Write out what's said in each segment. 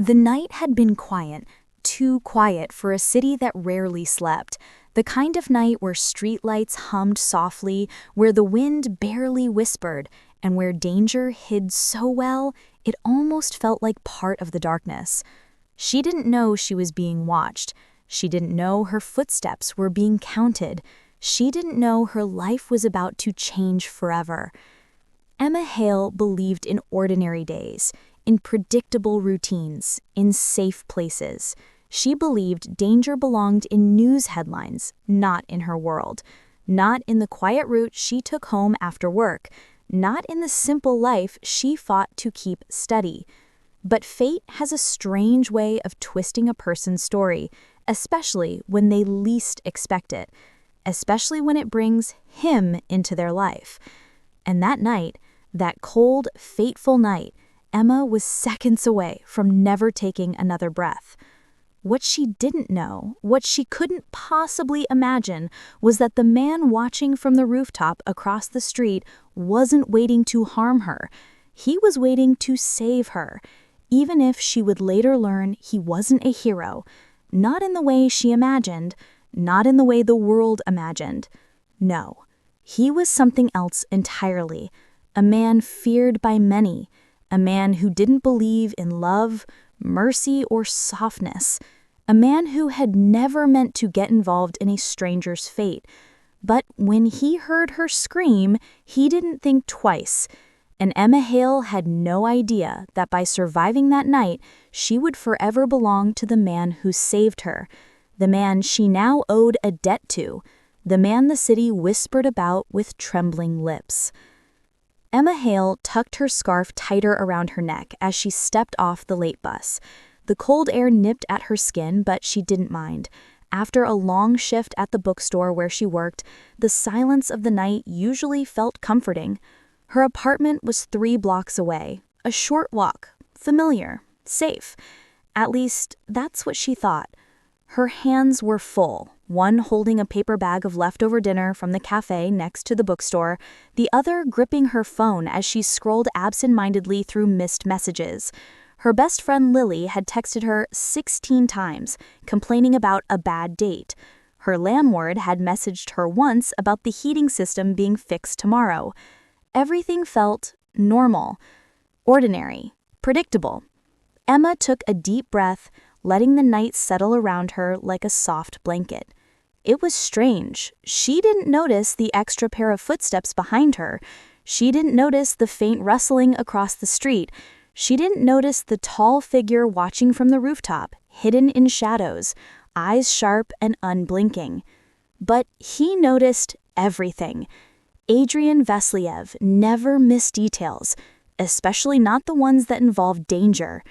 The night had been quiet, too quiet for a city that rarely slept. The kind of night where streetlights hummed softly, where the wind barely whispered, and where danger hid so well it almost felt like part of the darkness. She didn't know she was being watched. She didn't know her footsteps were being counted. She didn't know her life was about to change forever. Emma Hale believed in ordinary days, in predictable routines, in safe places. She believed danger belonged in news headlines, not in her world. Not in the quiet route she took home after work. Not in the simple life she fought to keep steady. But fate has a strange way of twisting a person's story, especially when they least expect it, especially when it brings him into their life. And that night, that cold, fateful night, Emma was seconds away from never taking another breath. What she didn't know, what she couldn't possibly imagine, was that the man watching from the rooftop across the street wasn't waiting to harm her. He was waiting to save her, even if she would later learn he wasn't a hero, not in the way she imagined, not in the way the world imagined. No, he was something else entirely, a man feared by many, a man who didn't believe in love, mercy, or softness, a man who had never meant to get involved in a stranger's fate. But when he heard her scream, he didn't think twice. And Emma Hale had no idea that by surviving that night, she would forever belong to the man who saved her, the man she now owed a debt to, the man the city whispered about with trembling lips. Emma Hale tucked her scarf tighter around her neck as she stepped off the late bus. The cold air nipped at her skin, but she didn't mind. After a long shift at the bookstore where she worked, the silence of the night usually felt comforting. Her apartment was 3 blocks away, a short walk, familiar, safe. At least, that's what she thought. Her hands were full, one holding a paper bag of leftover dinner from the cafe next to the bookstore, the other gripping her phone as she scrolled absent-mindedly through missed messages. Her best friend Lily had texted her 16 times, complaining about a bad date. Her landlord had messaged her once about the heating system being fixed tomorrow. Everything felt normal, ordinary, predictable. Emma took a deep breath, letting the night settle around her like a soft blanket. It was strange. She didn't notice the extra pair of footsteps behind her. She didn't notice the faint rustling across the street. She didn't notice the tall figure watching from the rooftop, hidden in shadows, eyes sharp and unblinking. But he noticed everything. Adrian Vasiliev never missed details, especially not the ones that involved danger.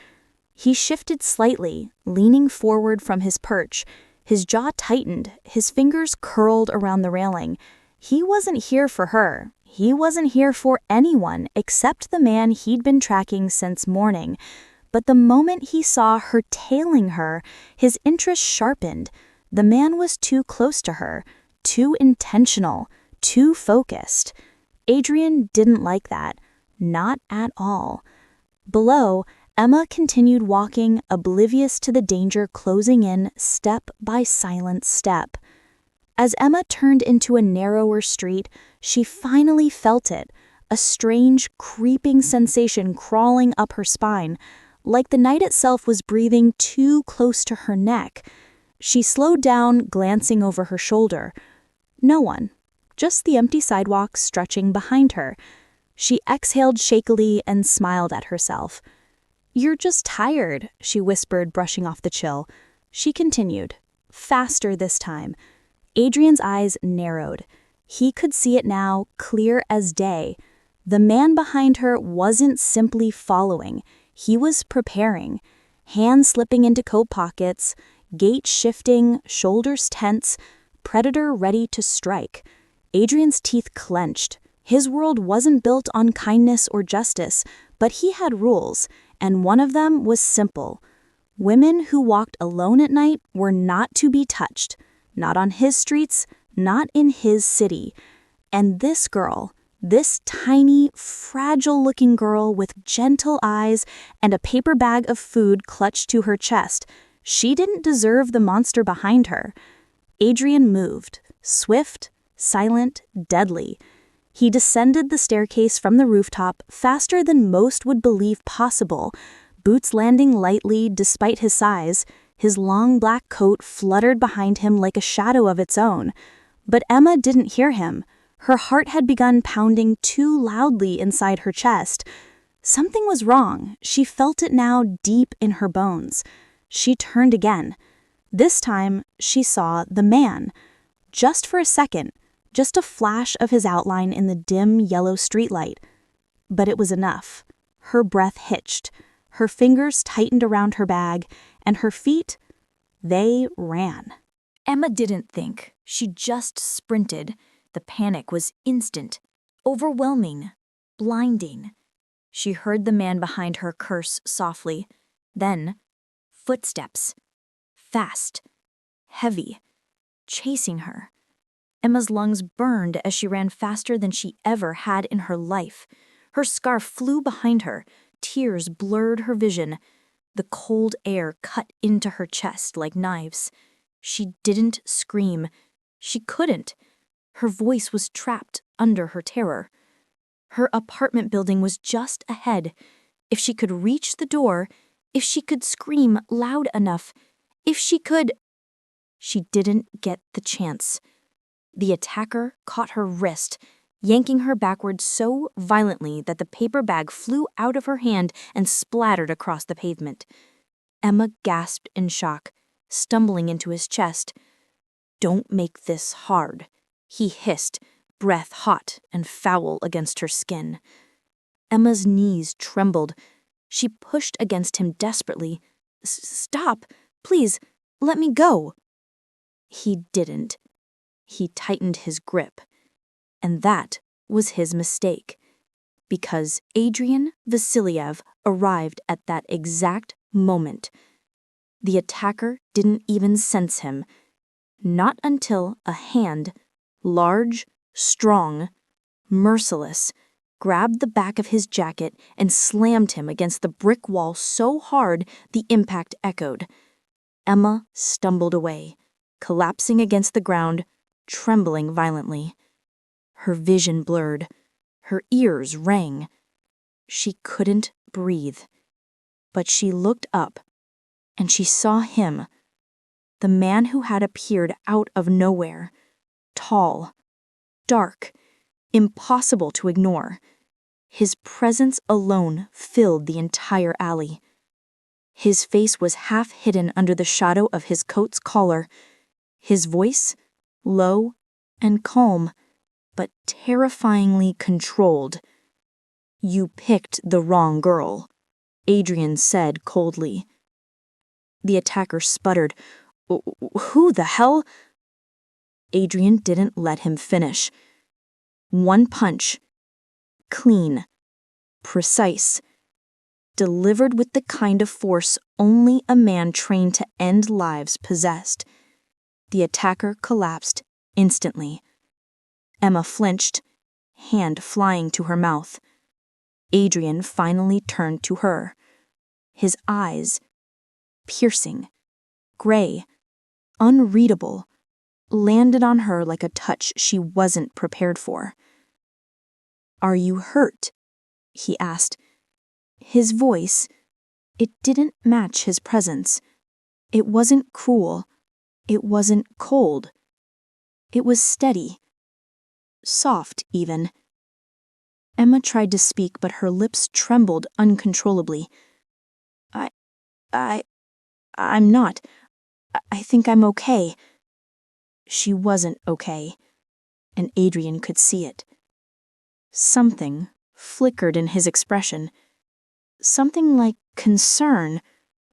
He shifted slightly, leaning forward from his perch. His jaw tightened, his fingers curled around the railing. He wasn't here for her. He wasn't here for anyone except the man he'd been tracking since morning. But the moment he saw her tailing her, his interest sharpened. The man was too close to her, too intentional, too focused. Adrian didn't like that. Not at all. Below, Emma continued walking, oblivious to the danger closing in step by silent step. As Emma turned into a narrower street, she finally felt it, a strange, creeping sensation crawling up her spine, like the night itself was breathing too close to her neck. She slowed down, glancing over her shoulder. No one, just the empty sidewalk stretching behind her. She exhaled shakily and smiled at herself. "You're just tired," she whispered, brushing off the chill. She continued, faster this time. Adrian's eyes narrowed. He could see it now, clear as day. The man behind her wasn't simply following. He was preparing. Hands slipping into coat pockets, gait shifting, shoulders tense, predator ready to strike. Adrian's teeth clenched. His world wasn't built on kindness or justice, but he had rules, and one of them was simple. Women who walked alone at night were not to be touched. Not on his streets, not in his city. And this girl, This tiny, fragile-looking girl with gentle eyes and a paper bag of food clutched to her chest. She didn't deserve the monster behind her. Adrian moved, swift, silent, deadly. He descended the staircase from the rooftop faster than most would believe possible, boots landing lightly despite his size. His long black coat fluttered behind him like a shadow of its own. But Emma didn't hear him. Her heart had begun pounding too loudly inside her chest. Something was wrong. She felt it now deep in her bones. She turned again. This time, she saw the man. Just for a second, just a flash of his outline in the dim yellow streetlight. But it was enough. Her breath hitched. Her fingers tightened around her bag, and her feet, they ran. Emma didn't think. She just sprinted. The panic was instant, overwhelming, blinding. She heard the man behind her curse softly. Then, footsteps. Fast, heavy, chasing her. Emma's lungs burned as she ran faster than she ever had in her life. Her scarf flew behind her. Tears blurred her vision. The cold air cut into her chest like knives. She didn't scream. She couldn't. Her voice was trapped under her terror. Her apartment building was just ahead. If she could reach the door, if she could scream loud enough, if she could... She didn't get the chance. The attacker caught her wrist, yanking her backward so violently that the paper bag flew out of her hand and splattered across the pavement. Emma gasped in shock, stumbling into his chest. "Don't make this hard," he hissed, breath hot and foul against her skin. Emma's knees trembled. She pushed against him desperately. "Stop! Please, let me go." He didn't. He tightened his grip. And that was his mistake. Because Adrian Vasilyev arrived at that exact moment. The attacker didn't even sense him. Not until a hand, large, strong, merciless, grabbed the back of his jacket and slammed him against the brick wall so hard the impact echoed. Emma stumbled away, collapsing against the ground, trembling violently. Her vision blurred. Her ears rang. She couldn't breathe. But she looked up, and she saw him, the man who had appeared out of nowhere, tall, dark, impossible to ignore. His presence alone filled the entire alley. His face was half hidden under the shadow of his coat's collar. His voice, low and calm, but terrifyingly controlled. "You picked the wrong girl," Adrian said coldly. The attacker sputtered. "Who the hell?" Adrian didn't let him finish. One punch. Clean. Precise. Delivered with the kind of force only a man trained to end lives possessed. The attacker collapsed instantly. Emma flinched, hand flying to her mouth. Adrian finally turned to her. His eyes, piercing, gray, unreadable, landed on her like a touch she wasn't prepared for. "Are you hurt?" he asked. His voice, it didn't match his presence. It wasn't cruel. It wasn't cold. It was steady. Soft, even. Emma tried to speak, but her lips trembled uncontrollably. I'm not. I think I'm okay." She wasn't okay, and Adrian could see it. Something flickered in his expression. Something like concern,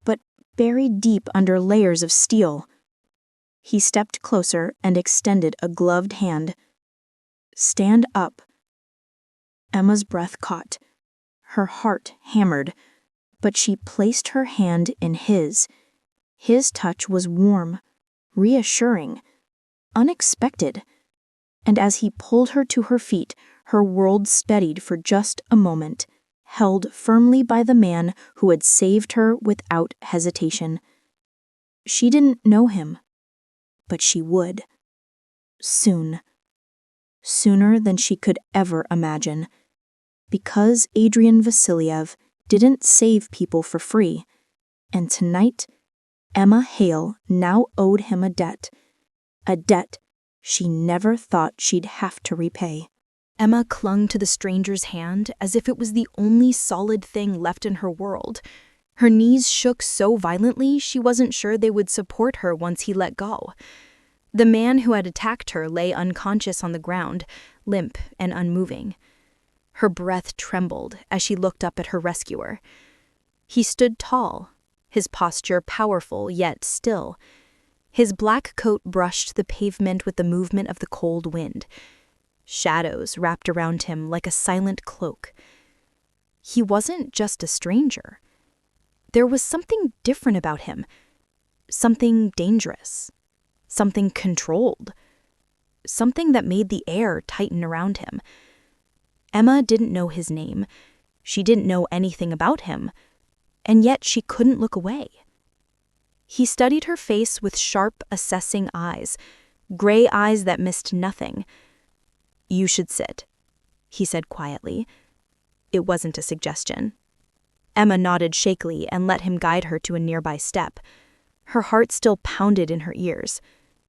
but buried deep under layers of steel. He stepped closer and extended a gloved hand. "Stand up." Emma's breath caught. Her heart hammered, but she placed her hand in his. His touch was warm, reassuring, unexpected. And as he pulled her to her feet, Her world steadied for just a moment, held firmly by the man who had saved her without hesitation. She didn't know him, but she would. Soon. Sooner than she could ever imagine. Because Adrian Vasiliev didn't save people for free, and tonight, Emma Hale now owed him a debt she never thought she'd have to repay. Emma clung to the stranger's hand as if it was the only solid thing left in her world. Her knees shook so violently she wasn't sure they would support her once he let go. The man who had attacked her lay unconscious on the ground, limp and unmoving. Her breath trembled as she looked up at her rescuer. He stood tall, his posture powerful yet still. His black coat brushed the pavement with the movement of the cold wind. Shadows wrapped around him like a silent cloak. He wasn't just a stranger. There was something different about him. Something dangerous. Something controlled. Something that made the air tighten around him. Emma didn't know his name. She didn't know anything about him. And yet she couldn't look away. He studied her face with sharp, assessing eyes, gray eyes that missed nothing. "You should sit," he said quietly. It wasn't a suggestion. Emma nodded shakily and let him guide her to a nearby step. Her heart still pounded in her ears.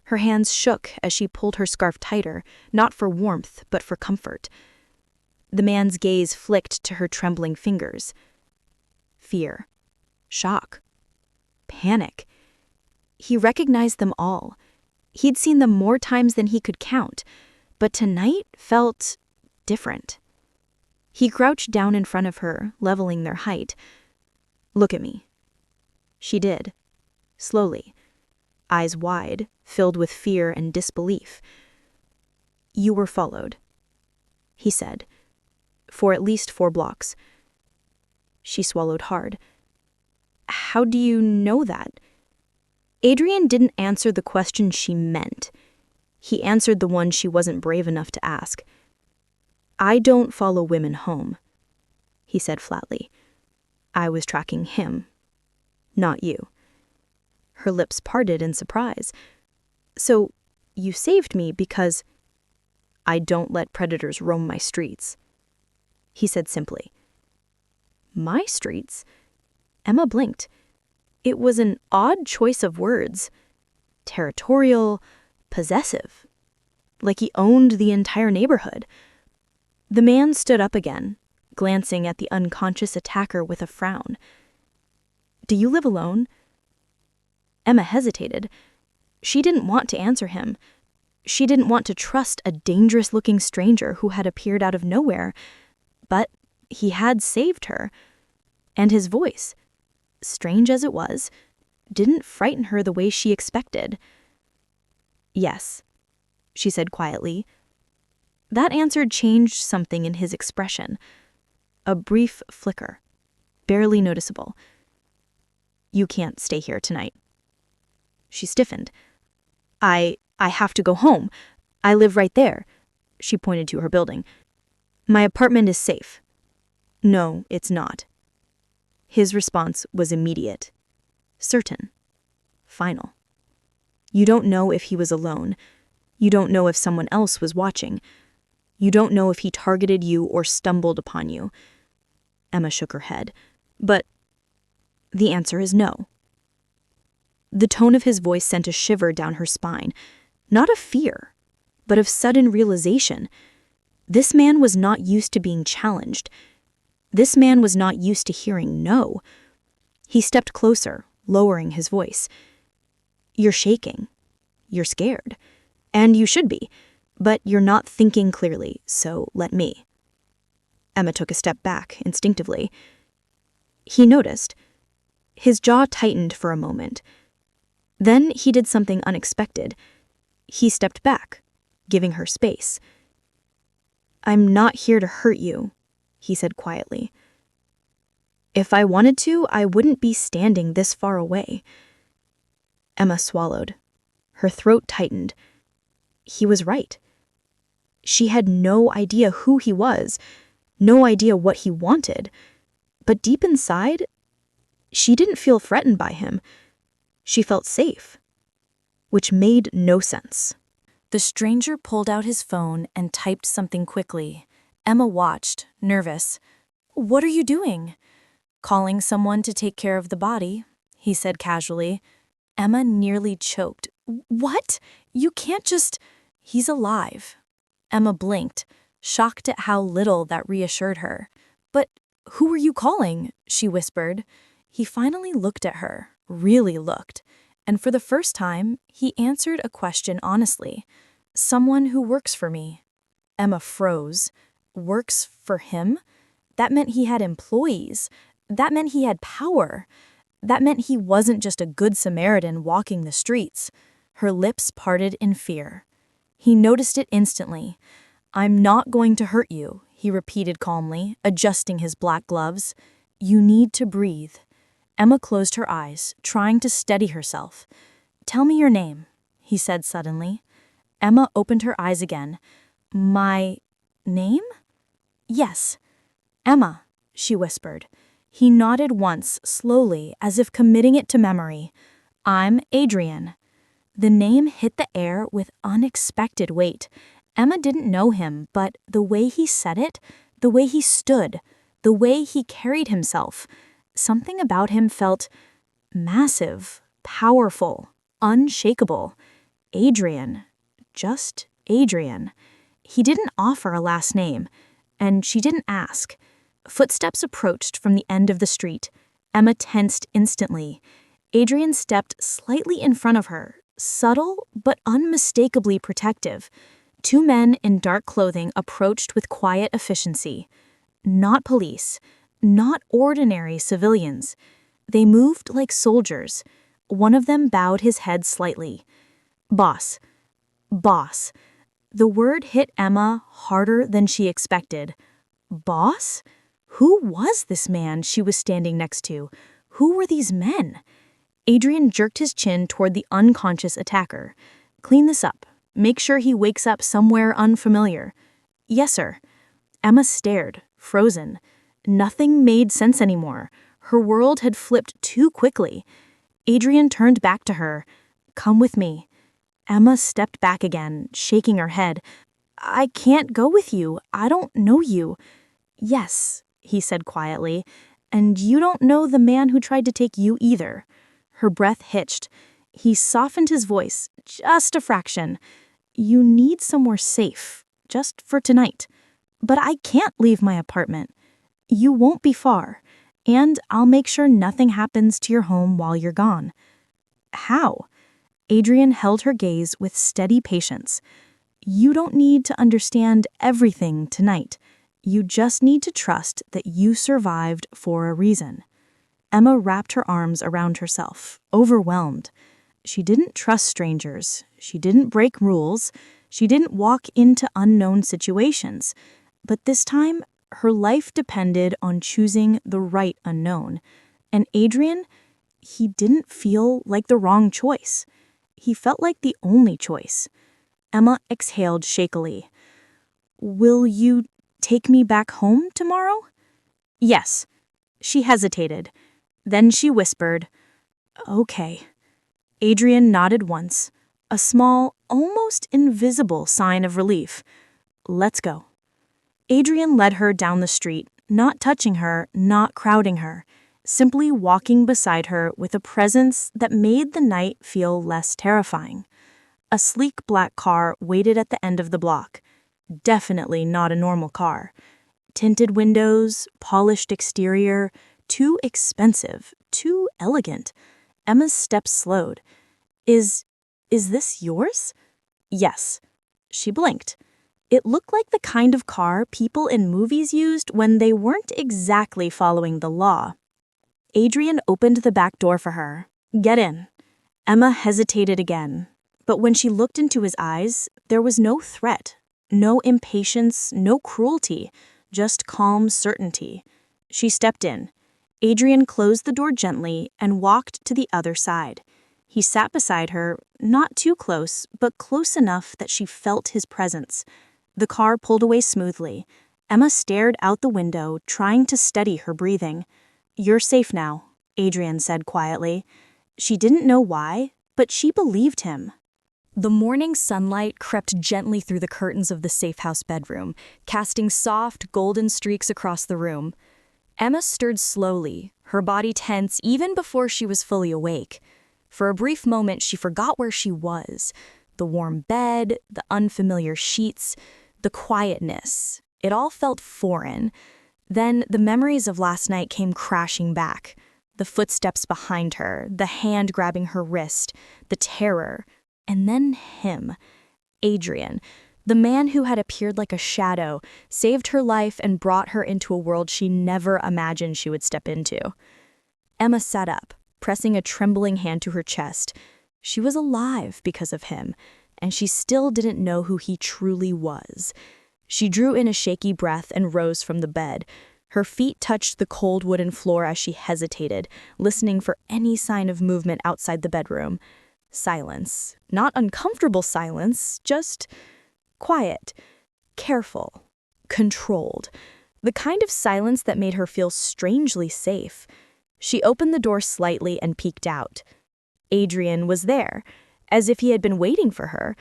Her hands shook as she pulled her scarf tighter, not for warmth, but for comfort. The man's gaze flicked to her trembling fingers. Fear. Shock. Panic. He recognized them all. He'd seen them more times than he could count, but tonight felt different. He crouched down in front of her, leveling their height. "Look at me." She did, slowly, eyes wide, filled with fear and disbelief. "You were followed," he said, "for at least 4 blocks. She swallowed hard. "How do you know that?" Adrian didn't answer the question she meant. He answered the one she wasn't brave enough to ask. "I don't follow women home," he said flatly. "I was tracking him, not you." Her lips parted in surprise. "So, you saved me because—" "I don't let predators roam my streets," he said simply. My streets? Emma blinked. It was an odd choice of words. Territorial, possessive. Like he owned the entire neighborhood. The man stood up again, glancing at the unconscious attacker with a frown. "Do you live alone?" Emma hesitated. She didn't want to answer him. She didn't want to trust a dangerous-looking stranger who had appeared out of nowhere. But he had saved her. And his voice, strange as it was, didn't frighten her the way she expected. "Yes," she said quietly. That answer changed something in his expression. A brief flicker, barely noticeable. "You can't stay here tonight." She stiffened. I have to go home. I live right there." She pointed to her building. "My apartment is safe." "No, it's not." His response was immediate, certain, final. You don't know if he was alone. You don't know if someone else was watching. You don't know if he targeted you or stumbled upon you. Emma shook her head. But the answer is no. The tone of his voice sent a shiver down her spine, not of fear, but of sudden realization. This man was not used to being challenged. This man was not used to hearing no. He stepped closer, lowering his voice. "You're shaking. You're scared. And you should be. But you're not thinking clearly, so let me." Emma took a step back, instinctively. He noticed. His jaw tightened for a moment. Then he did something unexpected. He stepped back, giving her space. "I'm not here to hurt you," he said quietly. "If I wanted to, I wouldn't be standing this far away." Emma swallowed. Her throat tightened. He was right. She had no idea who he was, no idea what he wanted. But deep inside, she didn't feel threatened by him. She felt safe, which made no sense. The stranger pulled out his phone and typed something quickly. Emma watched, nervous. "What are you doing?" "Calling someone to take care of the body," he said casually. Emma nearly choked. "What? You can't just—" "He's alive." Emma blinked, shocked at how little that reassured her. "But who are you calling?" she whispered. He finally looked at her, really looked, and for the first time, he answered a question honestly. "Someone who works for me." Emma froze. Works for him? That meant he had employees. That meant he had power. That meant he wasn't just a good Samaritan walking the streets. Her lips parted in fear. He noticed it instantly. "I'm not going to hurt you," he repeated calmly, adjusting his black gloves. "You need to breathe." Emma closed her eyes, trying to steady herself. "Tell me your name," he said suddenly. Emma opened her eyes again. "My name?" "Yes." "Emma," she whispered. He nodded once, slowly, as if committing it to memory. "I'm Adrian." The name hit the air with unexpected weight. Emma didn't know him, but the way he said it, the way he stood, the way he carried himself, something about him felt massive, powerful, unshakable. Adrian. Just Adrian. He didn't offer a last name, and she didn't ask. Footsteps approached from the end of the street. Emma tensed instantly. Adrian stepped slightly in front of her, subtle but unmistakably protective. Two men in dark clothing approached with quiet efficiency. Not police, not ordinary civilians. They moved like soldiers. One of them bowed his head slightly. "Boss. Boss." The word hit Emma harder than she expected. Boss? Who was this man she was standing next to? Who were these men? Adrian jerked his chin toward the unconscious attacker. "Clean this up. Make sure he wakes up somewhere unfamiliar." "Yes, sir." Emma stared, frozen. Nothing made sense anymore. Her world had flipped too quickly. Adrian turned back to her. "Come with me." Emma stepped back again, shaking her head. "I can't go with you. I don't know you." "Yes," he said quietly, "and you don't know the man who tried to take you either." Her breath hitched. He softened his voice, just a fraction. "You need somewhere safe, just for tonight. But I can't leave my apartment. You won't be far, and I'll make sure nothing happens to your home while you're gone." "How?" Adrian held her gaze with steady patience. "You don't need to understand everything tonight. You just need to trust that you survived for a reason." Emma wrapped her arms around herself, overwhelmed. She didn't trust strangers. She didn't break rules. She didn't walk into unknown situations. But this time, her life depended on choosing the right unknown. And Adrian, he didn't feel like the wrong choice. He felt like the only choice. Emma exhaled shakily. "Will you take me back home tomorrow?" "Yes." She hesitated. Then she whispered, "Okay." Adrian nodded once, a small, almost invisible sign of relief. "Let's go." Adrian led her down the street, not touching her, not crowding her, simply walking beside her with a presence that made the night feel less terrifying. A sleek black car waited at the end of the block. Definitely not a normal car. Tinted windows, polished exterior, too expensive, too elegant. Emma's steps slowed. Is this yours?" "Yes." She blinked. It looked like the kind of car people in movies used when they weren't exactly following the law. Adrian opened the back door for her. "Get in." Emma hesitated again, but when she looked into his eyes, there was no threat, no impatience, no cruelty, just calm certainty. She stepped in. Adrian closed the door gently and walked to the other side. He sat beside her, not too close, but close enough that she felt his presence. The car pulled away smoothly. Emma stared out the window, trying to steady her breathing. "You're safe now," Adrian said quietly. She didn't know why, but she believed him. The morning sunlight crept gently through the curtains of the safe-house bedroom, casting soft, golden streaks across the room. Emma stirred slowly, her body tense even before she was fully awake. For a brief moment, she forgot where she was. The warm bed, the unfamiliar sheets, the quietness. It all felt foreign. Then the memories of last night came crashing back. The footsteps behind her, the hand grabbing her wrist, the terror. And then him, Adrian, the man who had appeared like a shadow, saved her life and brought her into a world she never imagined she would step into. Emma sat up, pressing a trembling hand to her chest. She was alive because of him, and she still didn't know who he truly was. She drew in a shaky breath and rose from the bed. Her feet touched the cold wooden floor as she hesitated, listening for any sign of movement outside the bedroom. Silence. Not uncomfortable silence, just quiet, careful, controlled. The kind of silence that made her feel strangely safe. She opened the door slightly and peeked out. Adrian was there, as if he had been waiting for her.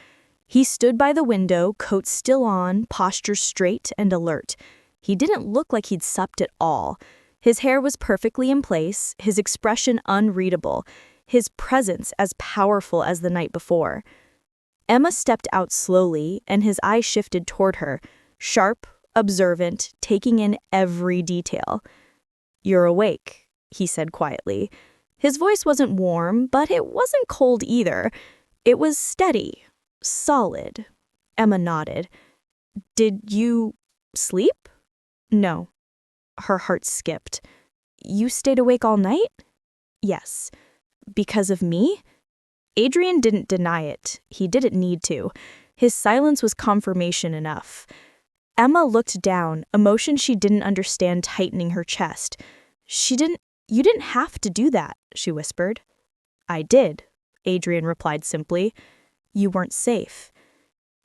He stood by the window, coat still on, posture straight and alert. He didn't look like he'd supped at all. His hair was perfectly in place, his expression unreadable, his presence as powerful as the night before. Emma stepped out slowly, and his eyes shifted toward her, sharp, observant, taking in every detail. "You're awake," he said quietly. His voice wasn't warm, but it wasn't cold either. It was steady, solid. Emma nodded. "Did you sleep?" "No." Her heart skipped. "You stayed awake all night?" "Yes." "Because of me?" Adrian didn't deny it. He didn't need to. His silence was confirmation enough. Emma looked down, emotion she didn't understand tightening her chest. You didn't have to do that," she whispered. "I did," Adrian replied simply. "You weren't safe."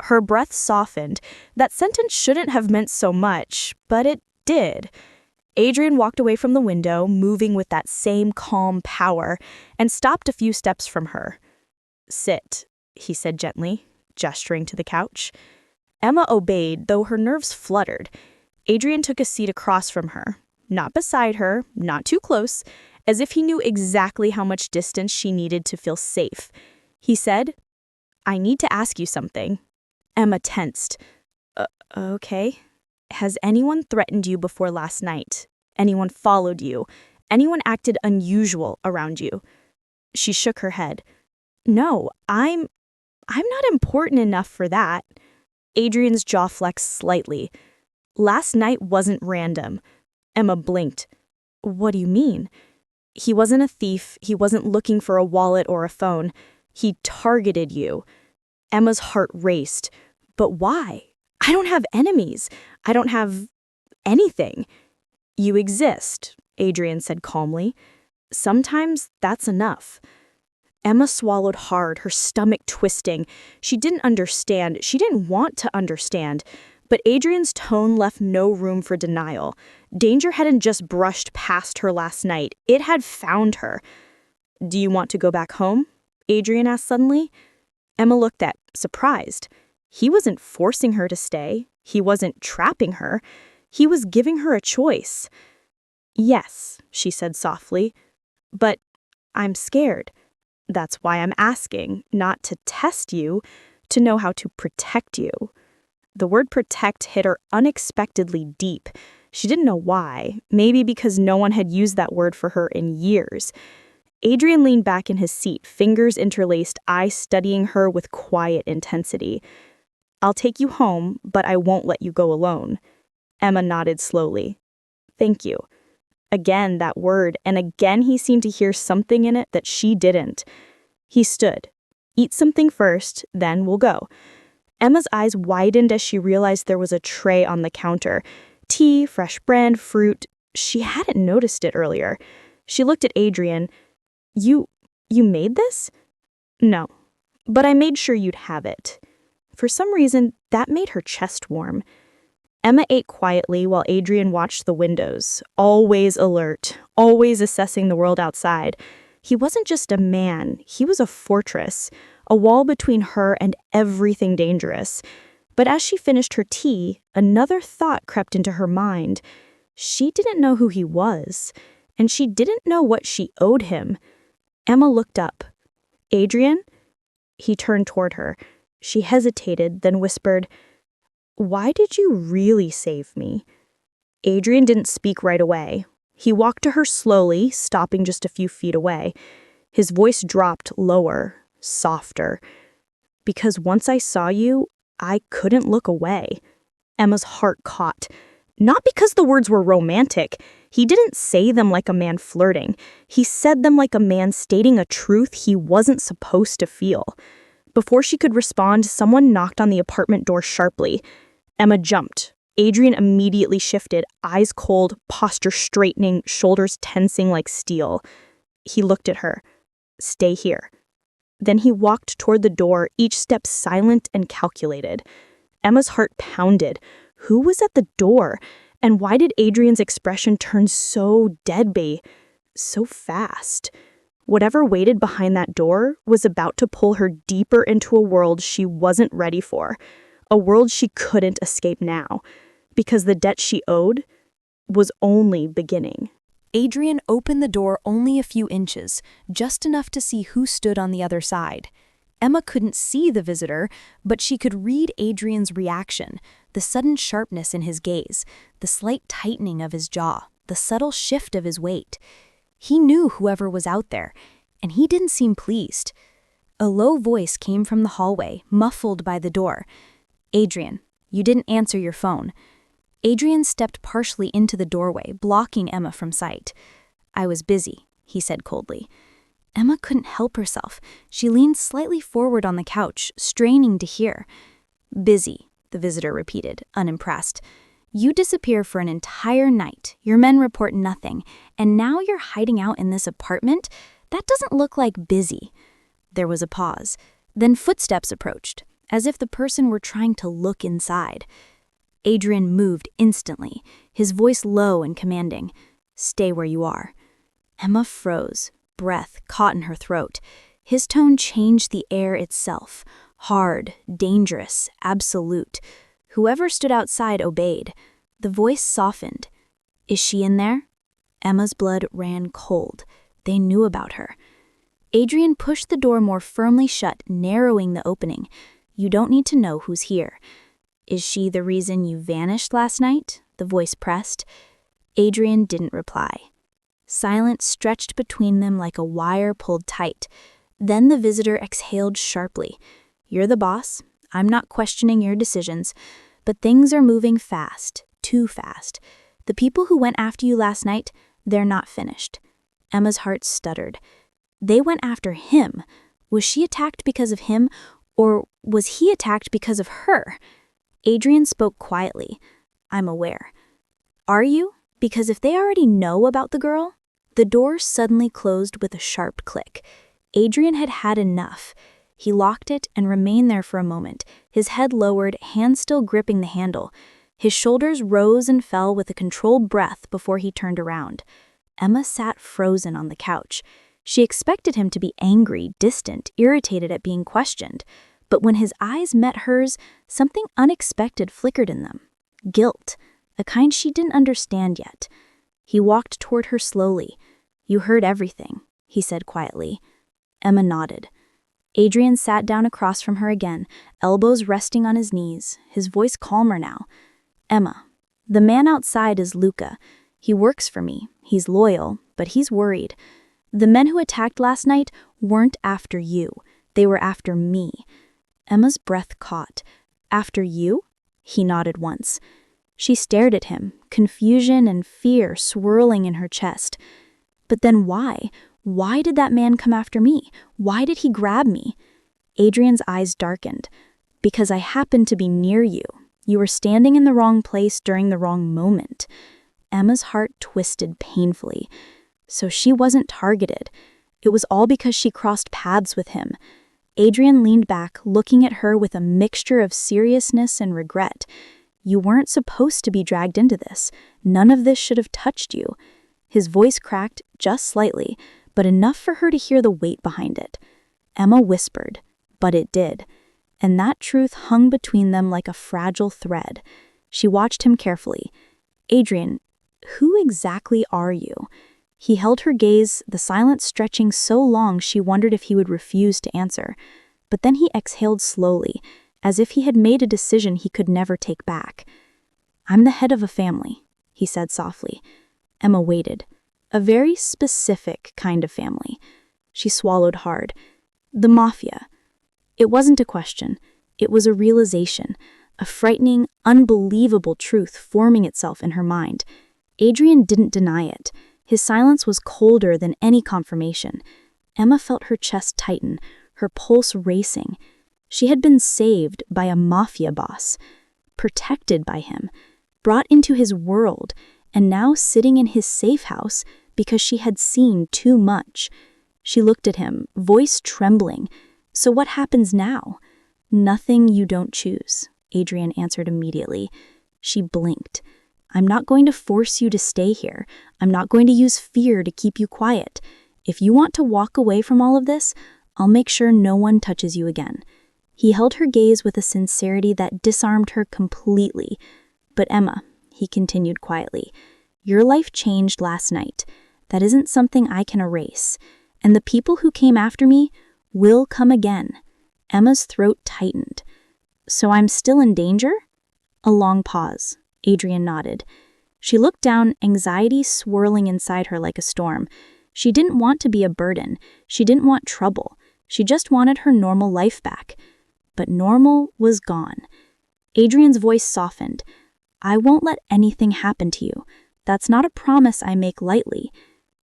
Her breath softened. That sentence shouldn't have meant so much, but it did. Adrian walked away from the window, moving with that same calm power, and stopped a few steps from her. "Sit," he said gently, gesturing to the couch. Emma obeyed, though her nerves fluttered. Adrian took a seat across from her, not beside her, not too close, as if he knew exactly how much distance she needed to feel safe. He said, "I need to ask you something." Emma tensed. Okay. Has anyone threatened you before last night? Anyone followed you? Anyone acted unusual around you?" She shook her head. "No, I'm not important enough for that." Adrian's jaw flexed slightly. "Last night wasn't random." Emma blinked. "What do you mean?" "He wasn't a thief. He wasn't looking for a wallet or a phone. He targeted you." Emma's heart raced. "But why? I don't have enemies. I don't have anything." "You exist," Adrian said calmly. "Sometimes that's enough." Emma swallowed hard, her stomach twisting. She didn't understand. She didn't want to understand. But Adrian's tone left no room for denial. Danger hadn't just brushed past her last night. It had found her. "Do you want to go back home?" Adrian asked suddenly. Emma looked at, surprised. He wasn't forcing her to stay. He wasn't trapping her. He was giving her a choice. "Yes," she said softly. "But I'm scared. That's why I'm asking, not to test you, to know how to protect you." The word protect hit her unexpectedly deep. She didn't know why, maybe because no one had used that word for her in years. Adrian leaned back in his seat, fingers interlaced, eyes studying her with quiet intensity. "I'll take you home, but I won't let you go alone." Emma nodded slowly. "Thank you." Again that word, and again he seemed to hear something in it that she didn't. He stood. "Eat something first, then we'll go." Emma's eyes widened as she realized there was a tray on the counter. Tea, fresh bread, fruit. She hadn't noticed it earlier. She looked at Adrian. You made this?" "No, but I made sure you'd have it." For some reason, That made her chest warm. Emma ate quietly while Adrian watched the windows, always alert, always assessing the world outside. He wasn't just a man, he was a fortress, a wall between her and everything dangerous. But as she finished her tea, another thought crept into her mind. She didn't know who he was, and she didn't know what she owed him. Emma looked up. "Adrian?" He turned toward her. She hesitated, then whispered, "Why did you really save me?" Adrian didn't speak right away. He walked to her slowly, stopping just a few feet away. His voice dropped lower, softer. "Because once I saw you, I couldn't look away." Emma's heart caught. Not because the words were romantic. He didn't say them like a man flirting. He said them like a man stating a truth he wasn't supposed to feel. Before she could respond, someone knocked on the apartment door sharply. Emma jumped. Adrian immediately shifted, eyes cold, posture straightening, shoulders tensing like steel. He looked at her. "Stay here." Then he walked toward the door, each step silent and calculated. Emma's heart pounded. Who was at the door? And why did Adrian's expression turn so deadby, so fast? Whatever waited behind that door was about to pull her deeper into a world she wasn't ready for, a world she couldn't escape now, because the debt she owed was only beginning. Adrian opened the door only a few inches, just enough to see who stood on the other side. Emma couldn't see the visitor, but she could read Adrian's reaction, the sudden sharpness in his gaze, the slight tightening of his jaw, the subtle shift of his weight. He knew whoever was out there, and he didn't seem pleased. A low voice came from the hallway, muffled by the door. "Adrian, you didn't answer your phone." Adrian stepped partially into the doorway, blocking Emma from sight. "I was busy," he said coldly. Emma couldn't help herself. She leaned slightly forward on the couch, straining to hear. "Busy," the visitor repeated, unimpressed. "You disappear for an entire night, your men report nothing, and now you're hiding out in this apartment? That doesn't look like busy." There was a pause. Then footsteps approached, as if the person were trying to look inside. Adrian moved instantly, his voice low and commanding. "Stay where you are." Emma froze, breath caught in her throat. His tone changed the air itself, hard, dangerous, absolute. Whoever stood outside obeyed. The voice softened. "Is she in there?" Emma's blood ran cold. They knew about her. Adrian pushed the door more firmly shut, narrowing the opening. "You don't need to know who's here." "Is she the reason you vanished last night?" the voice pressed. Adrian didn't reply. Silence stretched between them like a wire pulled tight. Then the visitor exhaled sharply. "You're the boss. I'm not questioning your decisions. But things are moving fast, too fast. The people who went after you last night, they're not finished." Emma's heart stuttered. They went after him. Was she attacked because of him, or was he attacked because of her? Adrian spoke quietly. "I'm aware." "Are you? Because if they already know about the girl..." The door suddenly closed with a sharp click. Adrian had had enough. He locked it and remained there for a moment, his head lowered, hand still gripping the handle. His shoulders rose and fell with a controlled breath before he turned around. Emma sat frozen on the couch. She expected him to be angry, distant, irritated at being questioned. But when his eyes met hers, something unexpected flickered in them. Guilt, a kind she didn't understand yet. He walked toward her slowly. "You heard everything," he said quietly. Emma nodded. Adrian sat down across from her again, elbows resting on his knees, his voice calmer now. "Emma, the man outside is Luca. He works for me. He's loyal, but he's worried. The men who attacked last night weren't after you. They were after me." Emma's breath caught. "After you?" He nodded once. She stared at him, confusion and fear swirling in her chest. "But then why? Why did that man come after me? Why did he grab me?" Adrian's eyes darkened. "Because I happened to be near you. You were standing in the wrong place during the wrong moment." Emma's heart twisted painfully. So she wasn't targeted. It was all because she crossed paths with him. Adrian leaned back, looking at her with a mixture of seriousness and regret. You weren't supposed to be dragged into this. None of this should have touched you. His voice cracked just slightly, but enough for her to hear the weight behind it. Emma whispered, but it did. And that truth hung between them like a fragile thread. She watched him carefully. Adrian, who exactly are you? He held her gaze, the silence stretching so long she wondered if he would refuse to answer. But then he exhaled slowly, as if he had made a decision he could never take back. I'm the head of a family, he said softly. Emma waited. A very specific kind of family. She swallowed hard. The Mafia. It wasn't a question. It was a realization, a frightening, unbelievable truth forming itself in her mind. Adrian didn't deny it. His silence was colder than any confirmation. Emma felt her chest tighten, her pulse racing. She had been saved by a Mafia boss, protected by him, brought into his world, and now sitting in his safe house because she had seen too much. She looked at him, voice trembling. So what happens now? Nothing you don't choose, Adrian answered immediately. She blinked. I'm not going to force you to stay here. I'm not going to use fear to keep you quiet. If you want to walk away from all of this, I'll make sure no one touches you again. He held her gaze with a sincerity that disarmed her completely. But Emma, he continued quietly, your life changed last night. That isn't something I can erase. And the people who came after me will come again. Emma's throat tightened. So I'm still in danger? A long pause. Adrian nodded. She looked down, anxiety swirling inside her like a storm. She didn't want to be a burden. She didn't want trouble. She just wanted her normal life back. But normal was gone. Adrian's voice softened. I won't let anything happen to you. That's not a promise I make lightly.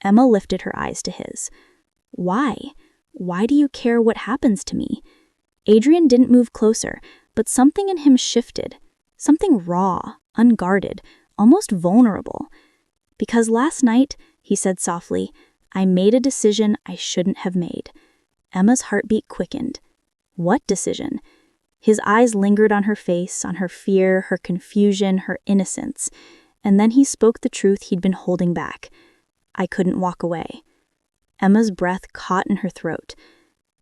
Emma lifted her eyes to his. Why? Why do you care what happens to me? Adrian didn't move closer, but something in him shifted. Something raw, unguarded, almost vulnerable. Because last night, he said softly, I made a decision I shouldn't have made. Emma's heartbeat quickened. What decision? His eyes lingered on her face, on her fear, her confusion, her innocence. And then he spoke the truth he'd been holding back. I couldn't walk away. Emma's breath caught in her throat.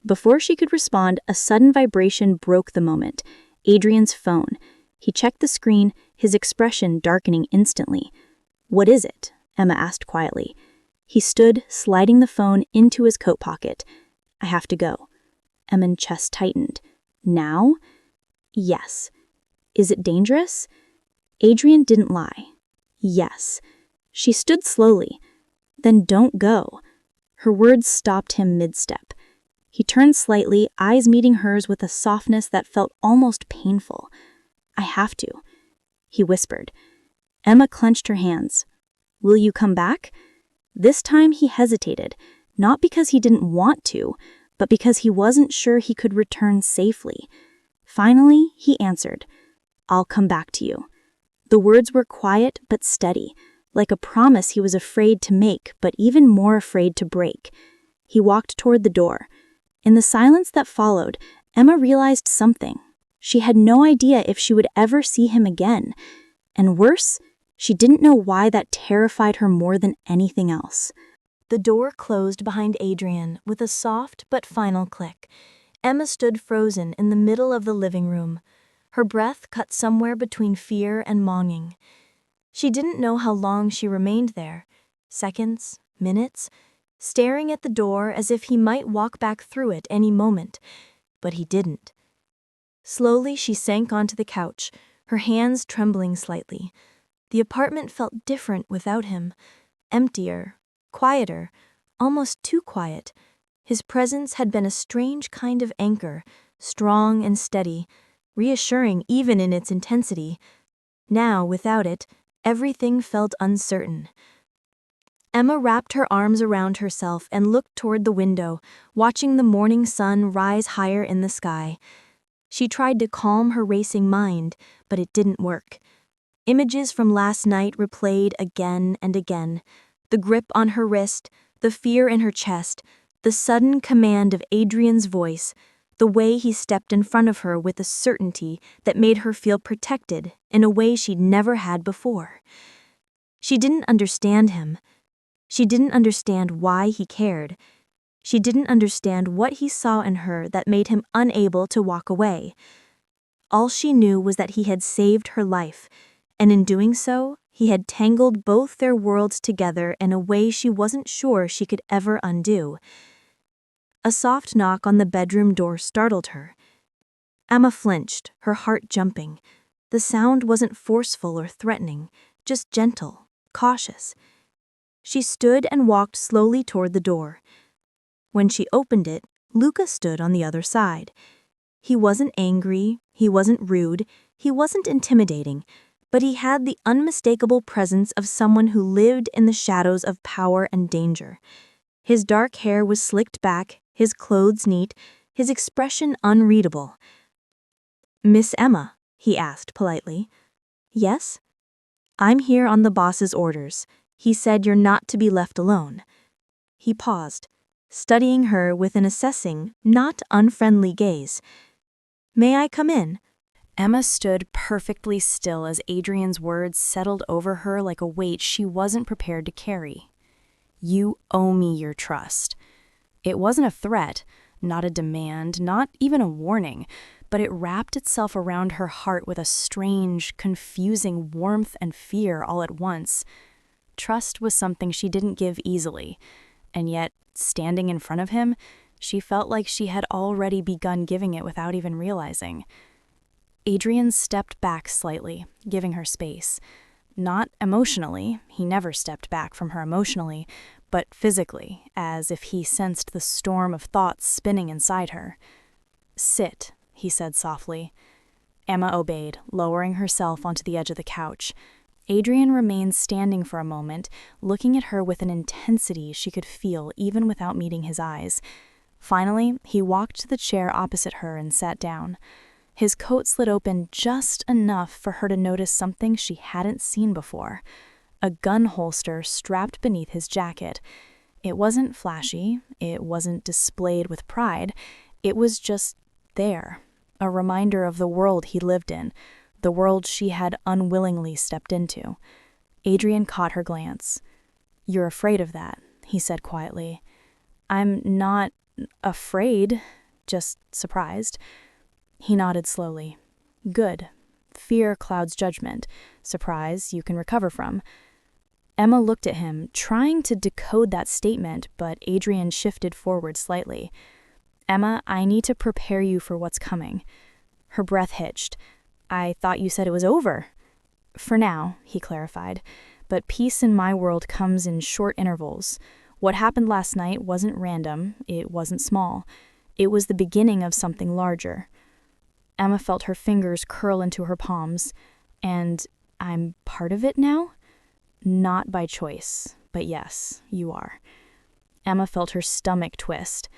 Before she could respond, a sudden vibration broke the moment. Adrian's phone. He checked the screen, his expression darkening instantly. What is it? Emma asked quietly. He stood, sliding the phone into his coat pocket. I have to go. Emma's chest tightened. Now? Yes. Is it dangerous? Adrian didn't lie. Yes. She stood slowly. Then don't go. Her words stopped him mid-step. He turned slightly, eyes meeting hers with a softness that felt almost painful. I have to, he whispered. Emma clenched her hands. Will you come back? This time he hesitated, not because he didn't want to, but because he wasn't sure he could return safely. Finally, he answered, I'll come back to you. The words were quiet but steady, like a promise he was afraid to make, but even more afraid to break. He walked toward the door. In the silence that followed, Emma realized something. She had no idea if she would ever see him again. And worse, she didn't know why that terrified her more than anything else. The door closed behind Adrian with a soft but final click. Emma stood frozen in the middle of the living room, her breath cut somewhere between fear and longing. She didn't know how long she remained there, seconds, minutes, staring at the door as if he might walk back through it any moment, but he didn't. Slowly she sank onto the couch, her hands trembling slightly. The apartment felt different without him, emptier, quieter, almost too quiet. His presence had been a strange kind of anchor, strong and steady, reassuring even in its intensity. Now, without it, everything felt uncertain. Emma wrapped her arms around herself and looked toward the window, watching the morning sun rise higher in the sky. She tried to calm her racing mind, but it didn't work. Images from last night replayed again and again. The grip on her wrist, the fear in her chest, the sudden command of Adrian's voice. the way he stepped in front of her with a certainty that made her feel protected in a way she'd never had before. She didn't understand him. She didn't understand why he cared. She didn't understand what he saw in her that made him unable to walk away. All she knew was that he had saved her life, and in doing so, he had tangled both their worlds together in a way she wasn't sure she could ever undo. A soft knock on the bedroom door startled her. Emma flinched, her heart jumping. The sound wasn't forceful or threatening, just gentle, cautious. She stood and walked slowly toward the door. When she opened it, Luca stood on the other side. He wasn't angry, he wasn't rude, he wasn't intimidating, but he had the unmistakable presence of someone who lived in the shadows of power and danger. His dark hair was slicked back, his clothes neat, his expression unreadable. "Miss Emma," he asked politely. "Yes?" "I'm here on the boss's orders. He said you're not to be left alone." He paused, studying her with an assessing, not unfriendly gaze. "May I come in?" Emma stood perfectly still as Adrian's words settled over her like a weight she wasn't prepared to carry. "You owe me your trust." It wasn't a threat, not a demand, not even a warning, but it wrapped itself around her heart with a strange, confusing warmth and fear all at once. Trust was something she didn't give easily, and yet, standing in front of him, she felt like she had already begun giving it without even realizing. Adrian stepped back slightly, giving her space. Not emotionally, he never stepped back from her emotionally, but physically, as if he sensed the storm of thoughts spinning inside her. "Sit," he said softly. Emma obeyed, lowering herself onto the edge of the couch. Adrian remained standing for a moment, looking at her with an intensity she could feel even without meeting his eyes. Finally, he walked to the chair opposite her and sat down. His coat slid open just enough for her to notice something she hadn't seen before. A gun holster strapped beneath his jacket. It wasn't flashy, it wasn't displayed with pride, it was just there, a reminder of the world he lived in, the world she had unwillingly stepped into. Adrian caught her glance. "You're afraid of that," he said quietly. "I'm not afraid, just surprised." He nodded slowly. "Good. Fear clouds judgment. Surprise you can recover from." Emma looked at him, trying to decode that statement, but Adrian shifted forward slightly. "Emma, I need to prepare you for what's coming." Her breath hitched. "I thought you said it was over." "For now," he clarified, "but peace in my world comes in short intervals. What happened last night wasn't random, it wasn't small. It was the beginning of something larger." Emma felt her fingers curl into her palms. "And I'm part of it now?" "Not by choice, but yes, you are." Emma felt her stomach twist.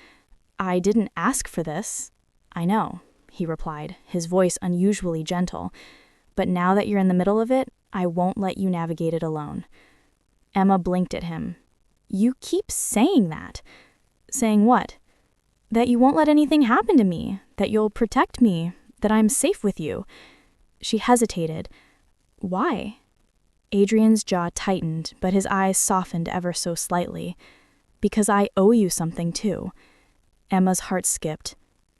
"I didn't ask for this." "I know," he replied, his voice unusually gentle. "But now that you're in the middle of it, I won't let you navigate it alone." Emma blinked at him. "You keep saying that." "Saying what?" "That you won't let anything happen to me, that you'll protect me, that I'm safe with you." She hesitated. "Why?" Adrian's jaw tightened, but his eyes softened ever so slightly. "Because I owe you something too." Emma's heart skipped.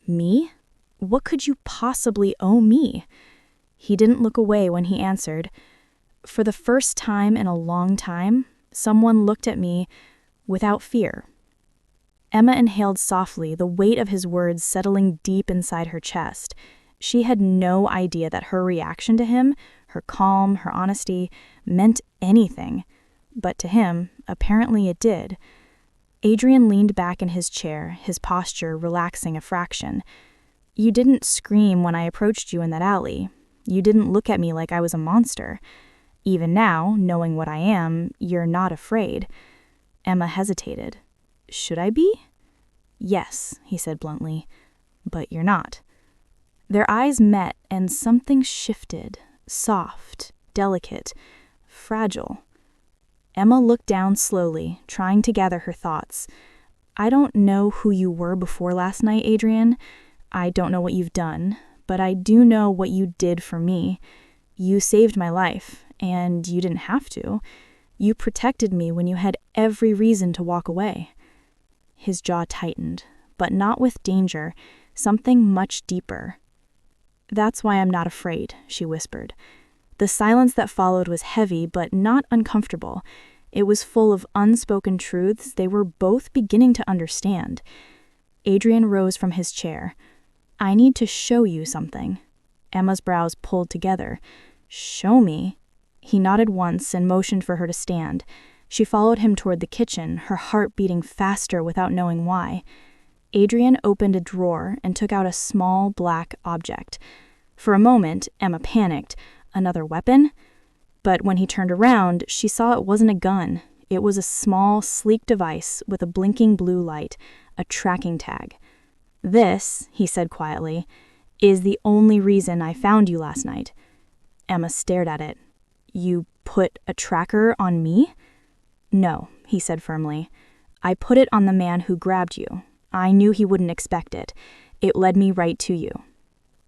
"Me? What could you possibly owe me?" He didn't look away when he answered. "For the first time in a long time, someone looked at me without fear." Emma inhaled softly, the weight of his words settling deep inside her chest. She had no idea that her reaction to him, her calm, her honesty, meant anything. But to him, apparently it did. Adrian leaned back in his chair, his posture relaxing a fraction. "You didn't scream when I approached you in that alley. You didn't look at me like I was a monster. Even now, knowing what I am, you're not afraid." Emma hesitated. "Should I be?" "Yes," he said bluntly, "but you're not." Their eyes met and something shifted, soft, delicate, fragile. Emma looked down slowly, trying to gather her thoughts. "I don't know who you were before last night, Adrian. I don't know what you've done, but I do know what you did for me. You saved my life, and you didn't have to. You protected me when you had every reason to walk away." His jaw tightened, but not with danger, something much deeper. "That's why I'm not afraid," she whispered. The silence that followed was heavy, but not uncomfortable. It was full of unspoken truths they were both beginning to understand. Adrian rose from his chair. "I need to show you something." Emma's brows pulled together. "Show me?" He nodded once and motioned for her to stand. She followed him toward the kitchen, her heart beating faster without knowing why. Adrian opened a drawer and took out a small black object. For a moment, Emma panicked. Another weapon? But when he turned around, she saw it wasn't a gun. It was a small, sleek device with a blinking blue light, a tracking tag. "This," he said quietly, "is the only reason I found you last night." Emma stared at it. "You put a tracker on me?" "No," he said firmly. "I put it on the man who grabbed you. I knew he wouldn't expect it. It led me right to you."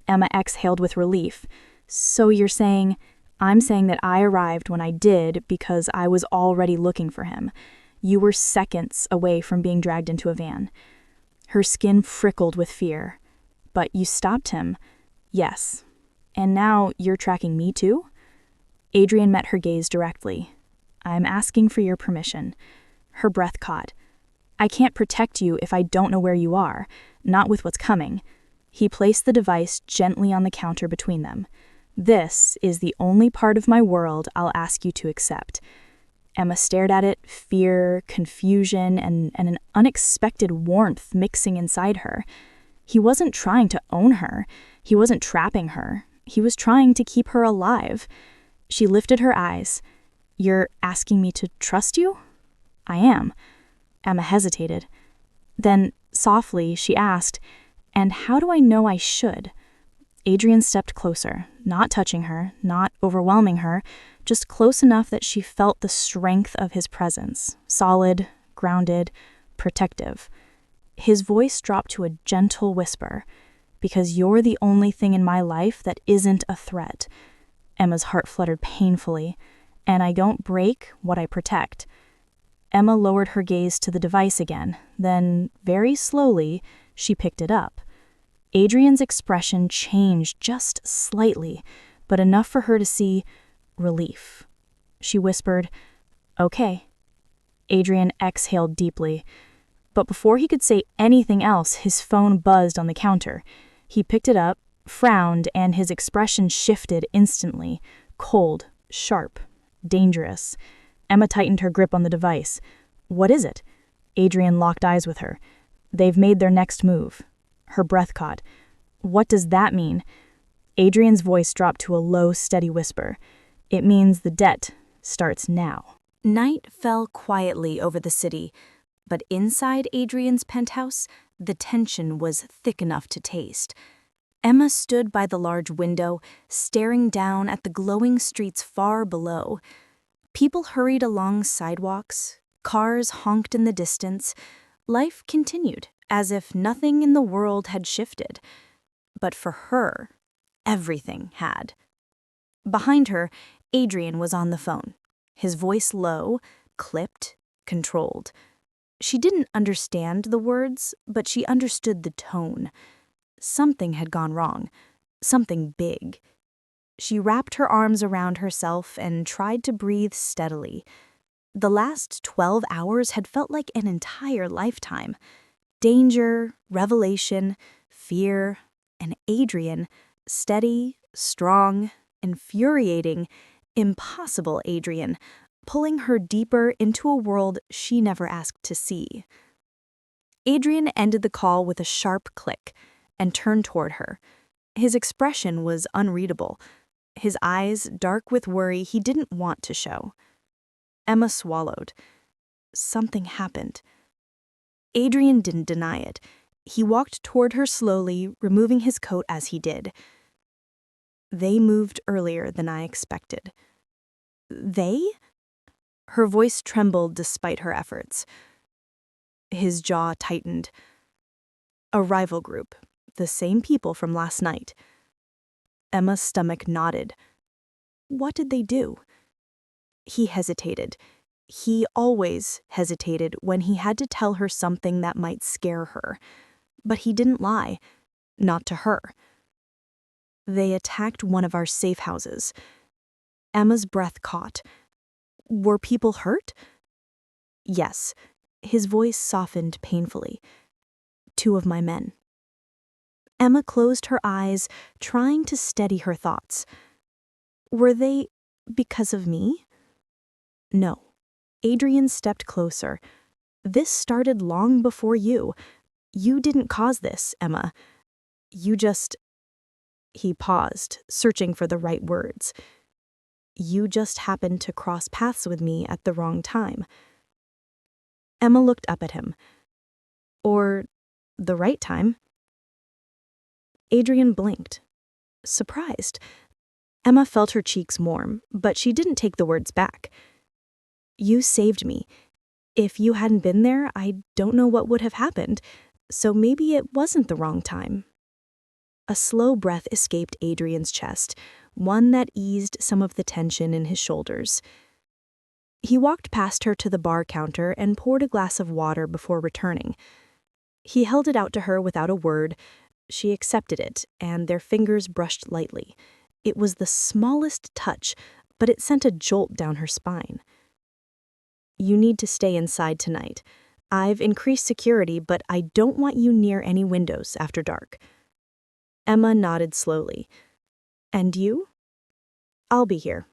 Emma exhaled with relief. "So you're saying—" "I'm saying that I arrived when I did because I was already looking for him. You were seconds away from being dragged into a van." Her skin frickled with fear. "But you stopped him." "Yes. And now you're tracking me too?" Adrian met her gaze directly. "I'm asking for your permission." Her breath caught. "I can't protect you if I don't know where you are, not with what's coming." He placed the device gently on the counter between them. "This is the only part of my world I'll ask you to accept." Emma stared at it, fear, confusion, and an unexpected warmth mixing inside her. He wasn't trying to own her. He wasn't trapping her. He was trying to keep her alive. She lifted her eyes. "You're asking me to trust you?" "I am." Emma hesitated. Then, softly, she asked, "And how do I know I should?" Adrian stepped closer, not touching her, not overwhelming her, just close enough that she felt the strength of his presence, solid, grounded, protective. His voice dropped to a gentle whisper, "Because you're the only thing in my life that isn't a threat." Emma's heart fluttered painfully. "And I don't break what I protect." Emma lowered her gaze to the device again, then, very slowly, she picked it up. Adrian's expression changed just slightly, but enough for her to see relief. She whispered, "Okay." Adrian exhaled deeply. But before he could say anything else, his phone buzzed on the counter. He picked it up, frowned, and his expression shifted instantly, cold, sharp, dangerous. Emma tightened her grip on the device. "What is it?" Adrian locked eyes with her. "They've made their next move." Her breath caught. "What does that mean?" Adrian's voice dropped to a low, steady whisper. "It means the debt starts now." Night fell quietly over the city, but inside Adrian's penthouse, the tension was thick enough to taste. Emma stood by the large window, staring down at the glowing streets far below. People hurried along sidewalks, cars honked in the distance. Life continued, as if nothing in the world had shifted. But for her, everything had. Behind her, Adrian was on the phone, his voice low, clipped, controlled. She didn't understand the words, but she understood the tone. Something had gone wrong, something big. She wrapped her arms around herself and tried to breathe steadily. The last 12 hours had felt like an entire lifetime. Danger, revelation, fear, and Adrian, steady, strong, infuriating, impossible Adrian, pulling her deeper into a world she never asked to see. Adrian ended the call with a sharp click and turned toward her. His expression was unreadable, his eyes dark with worry he didn't want to show. Emma swallowed. Something happened. Adrian didn't deny it. He walked toward her slowly, removing his coat as he did. "They moved earlier than I expected." "They?" Her voice trembled despite her efforts. His jaw tightened. "A rival group. The same people from last night. Emma's stomach nodded. What did they do? He hesitated. He always hesitated when he had to tell her something that might scare her. But he didn't lie. Not to her. They attacked one of our safe houses. Emma's breath caught. Were people hurt? Yes. His voice softened painfully. 2 of my men. Emma closed her eyes, trying to steady her thoughts. Were they because of me? No. Adrian stepped closer. This started long before you. You didn't cause this, Emma. You just... He paused, searching for the right words. You just happened to cross paths with me at the wrong time. Emma looked up at him. Or the right time. Adrian blinked, surprised. Emma felt her cheeks warm, but she didn't take the words back. You saved me. If you hadn't been there, I don't know what would have happened, so maybe it wasn't the wrong time. A slow breath escaped Adrian's chest, one that eased some of the tension in his shoulders. He walked past her to the bar counter and poured a glass of water before returning. He held it out to her without a word. She accepted it, and their fingers brushed lightly. It was the smallest touch, but it sent a jolt down her spine. You need to stay inside tonight. I've increased security, but I don't want you near any windows after dark. Emma nodded slowly. And you? I'll be here.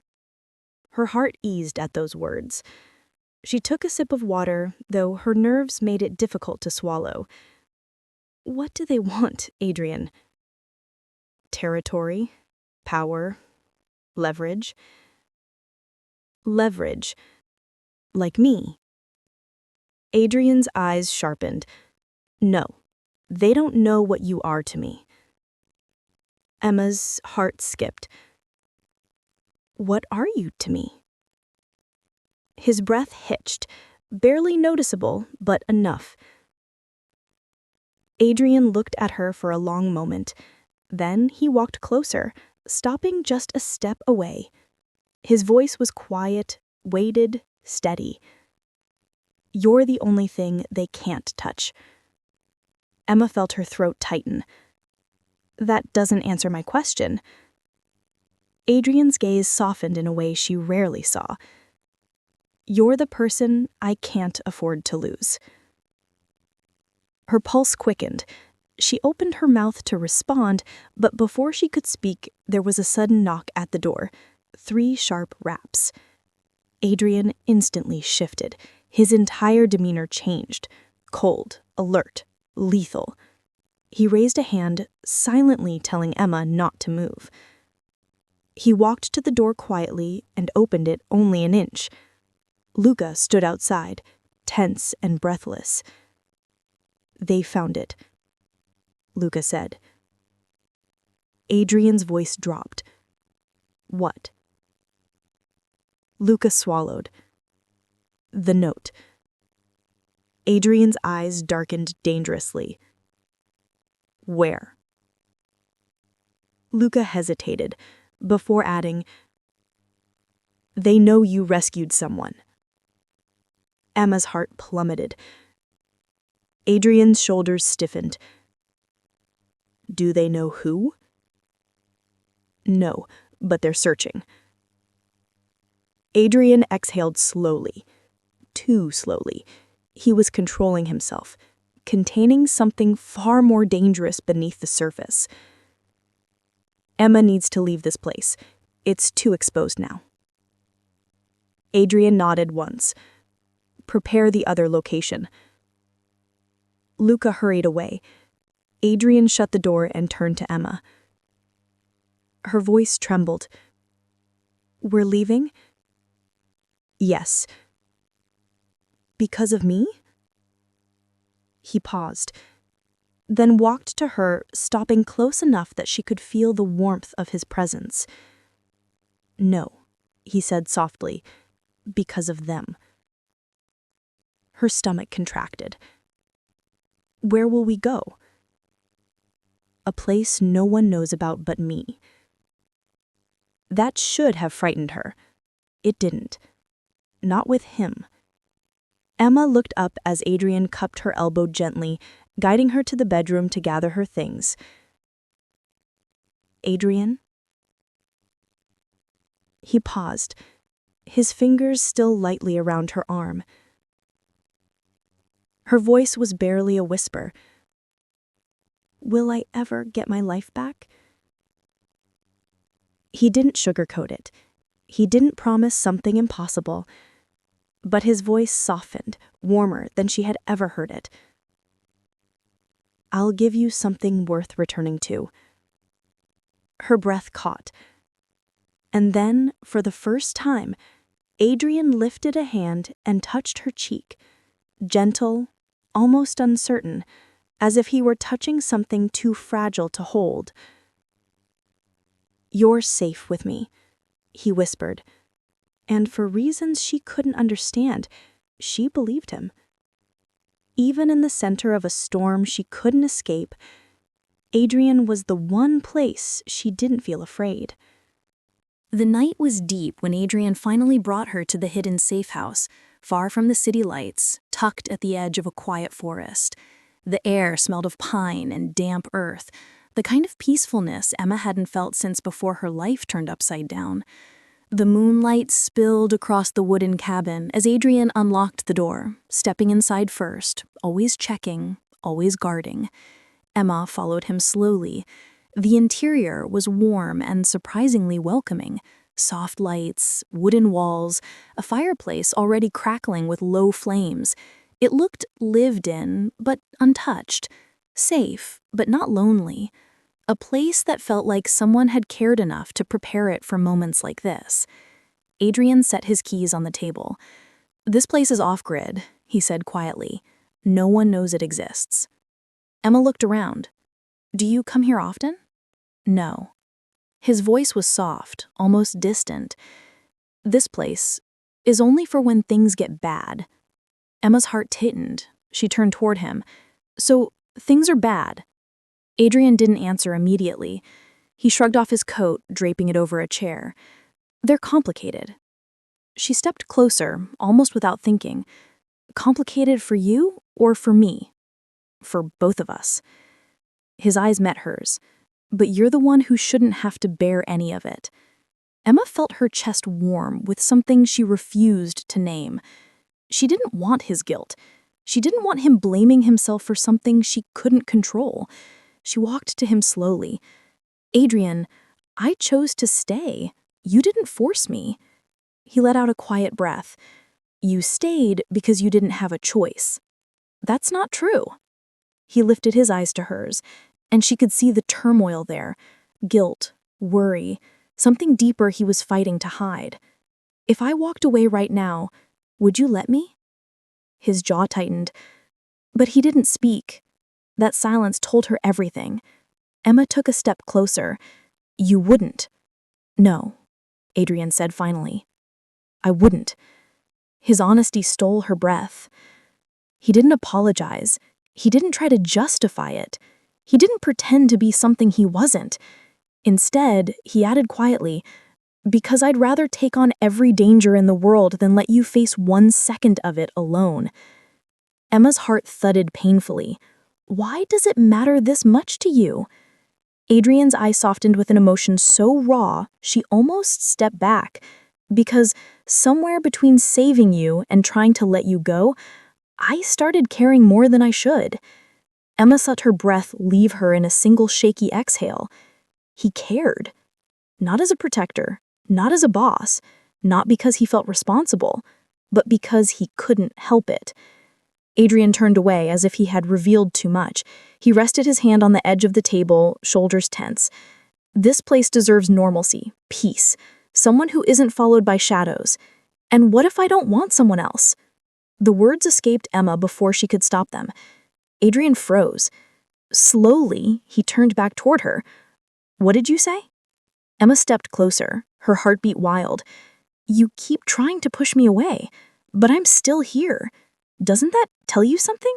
Her heart eased at those words. She took a sip of water, though her nerves made it difficult to swallow. What do they want, Adrian? Territory, power, leverage. Leverage. Like me. Adrian's eyes sharpened. No, they don't know what you are to me. Emma's heart skipped. What are you to me? His breath hitched, barely noticeable, but enough. Adrian looked at her for a long moment. Then he walked closer, stopping just a step away. His voice was quiet, weighted, steady. You're the only thing they can't touch. Emma felt her throat tighten. That doesn't answer my question. Adrian's gaze softened in a way she rarely saw. You're the person I can't afford to lose. Her pulse quickened. She opened her mouth to respond, but before she could speak, there was a sudden knock at the door. 3 sharp raps. Adrian instantly shifted. His entire demeanor changed. Cold, alert, lethal. He raised a hand, silently telling Emma not to move. He walked to the door quietly and opened it only an inch. Luca stood outside, tense and breathless. They found it, Luca said. Adrian's voice dropped. What? Luca swallowed. The note. Adrian's eyes darkened dangerously. Where? Luca hesitated, before adding, They know you rescued someone. Emma's heart plummeted. Adrian's shoulders stiffened. Do they know who? No, but they're searching. Adrian exhaled slowly. Too slowly. He was controlling himself, containing something far more dangerous beneath the surface. Emma needs to leave this place. It's too exposed now. Adrian nodded once. Prepare the other location. Luca hurried away. Adrian shut the door and turned to Emma. Her voice trembled. We're leaving? Yes. Because of me? He paused, then walked to her, stopping close enough that she could feel the warmth of his presence. No, he said softly, because of them. Her stomach contracted. Where will we go? a place no one knows about but me. That should have frightened her. It didn't. Not with him. Emma looked up as Adrian cupped her elbow gently, guiding her to the bedroom to gather her things. Adrian? He paused, his fingers still lightly around her arm. Her voice was barely a whisper. Will I ever get my life back? He didn't sugarcoat it. He didn't promise something impossible. But his voice softened, warmer than she had ever heard it. I'll give you something worth returning to. Her breath caught. And then, for the first time, Adrian lifted a hand and touched her cheek, gentle, almost uncertain, as if he were touching something too fragile to hold. You're safe with me, he whispered. And for reasons she couldn't understand, she believed him. Even in the center of a storm she couldn't escape, Adrian was the one place she didn't feel afraid. The night was deep when Adrian finally brought her to the hidden safe house, far from the city lights, tucked at the edge of a quiet forest. The air smelled of pine and damp earth, the kind of peacefulness Emma hadn't felt since before her life turned upside down. The moonlight spilled across the wooden cabin as Adrian unlocked the door, stepping inside first, always checking, always guarding. Emma followed him slowly. The interior was warm and surprisingly welcoming. Soft lights, wooden walls, a fireplace already crackling with low flames. It looked lived in, but untouched. Safe, but not lonely. A place that felt like someone had cared enough to prepare it for moments like this. Adrian set his keys on the table. This place is off-grid, he said quietly. No one knows it exists. Emma looked around. Do you come here often? No. His voice was soft, almost distant. This place is only for when things get bad. Emma's heart tightened. She turned toward him. So, things are bad. Adrian didn't answer immediately. He shrugged off his coat, draping it over a chair. They're complicated. She stepped closer, almost without thinking. Complicated for you or for me? For both of us. His eyes met hers. But you're the one who shouldn't have to bear any of it. Emma felt her chest warm with something she refused to name. She didn't want his guilt. She didn't want him blaming himself for something she couldn't control. She walked to him slowly. Adrian, I chose to stay. You didn't force me. He let out a quiet breath. You stayed because you didn't have a choice. That's not true. He lifted his eyes to hers, and she could see the turmoil there. Guilt, worry, something deeper he was fighting to hide. If I walked away right now, would you let me? His jaw tightened, but he didn't speak. That silence told her everything. Emma took a step closer. You wouldn't. No, Adrian said finally. I wouldn't. His honesty stole her breath. He didn't apologize. He didn't try to justify it. He didn't pretend to be something he wasn't. Instead, he added quietly, because I'd rather take on every danger in the world than let you face 1 second of it alone. Emma's heart thudded painfully. Why does it matter this much to you? Adrian's eye softened with an emotion so raw, she almost stepped back. Because somewhere between saving you and trying to let you go, I started caring more than I should. Emma let her breath leave her in a single shaky exhale. He cared. Not as a protector, not as a boss, not because he felt responsible, but because he couldn't help it. Adrian turned away as if he had revealed too much. He rested his hand on the edge of the table, shoulders tense. This place deserves normalcy, peace, someone who isn't followed by shadows. And what if I don't want someone else? The words escaped Emma before she could stop them. Adrian froze. Slowly, he turned back toward her. What did you say? Emma stepped closer, her heartbeat wild. You keep trying to push me away, but I'm still here. Doesn't that tell you something?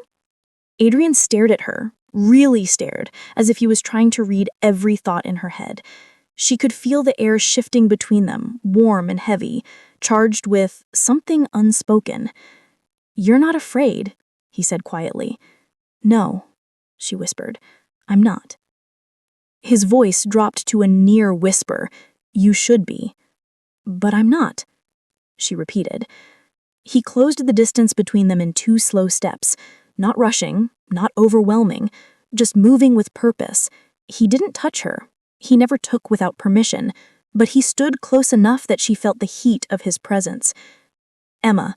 Adrian stared at her, really stared, as if he was trying to read every thought in her head. She could feel the air shifting between them, warm and heavy, charged with something unspoken. "You're not afraid," he said quietly. "No," she whispered. "I'm not." His voice dropped to a near whisper. "You should be." "But I'm not," she repeated. He closed the distance between them in 2 slow steps, not rushing, not overwhelming, just moving with purpose. He didn't touch her. He never took without permission, but he stood close enough that she felt the heat of his presence. Emma.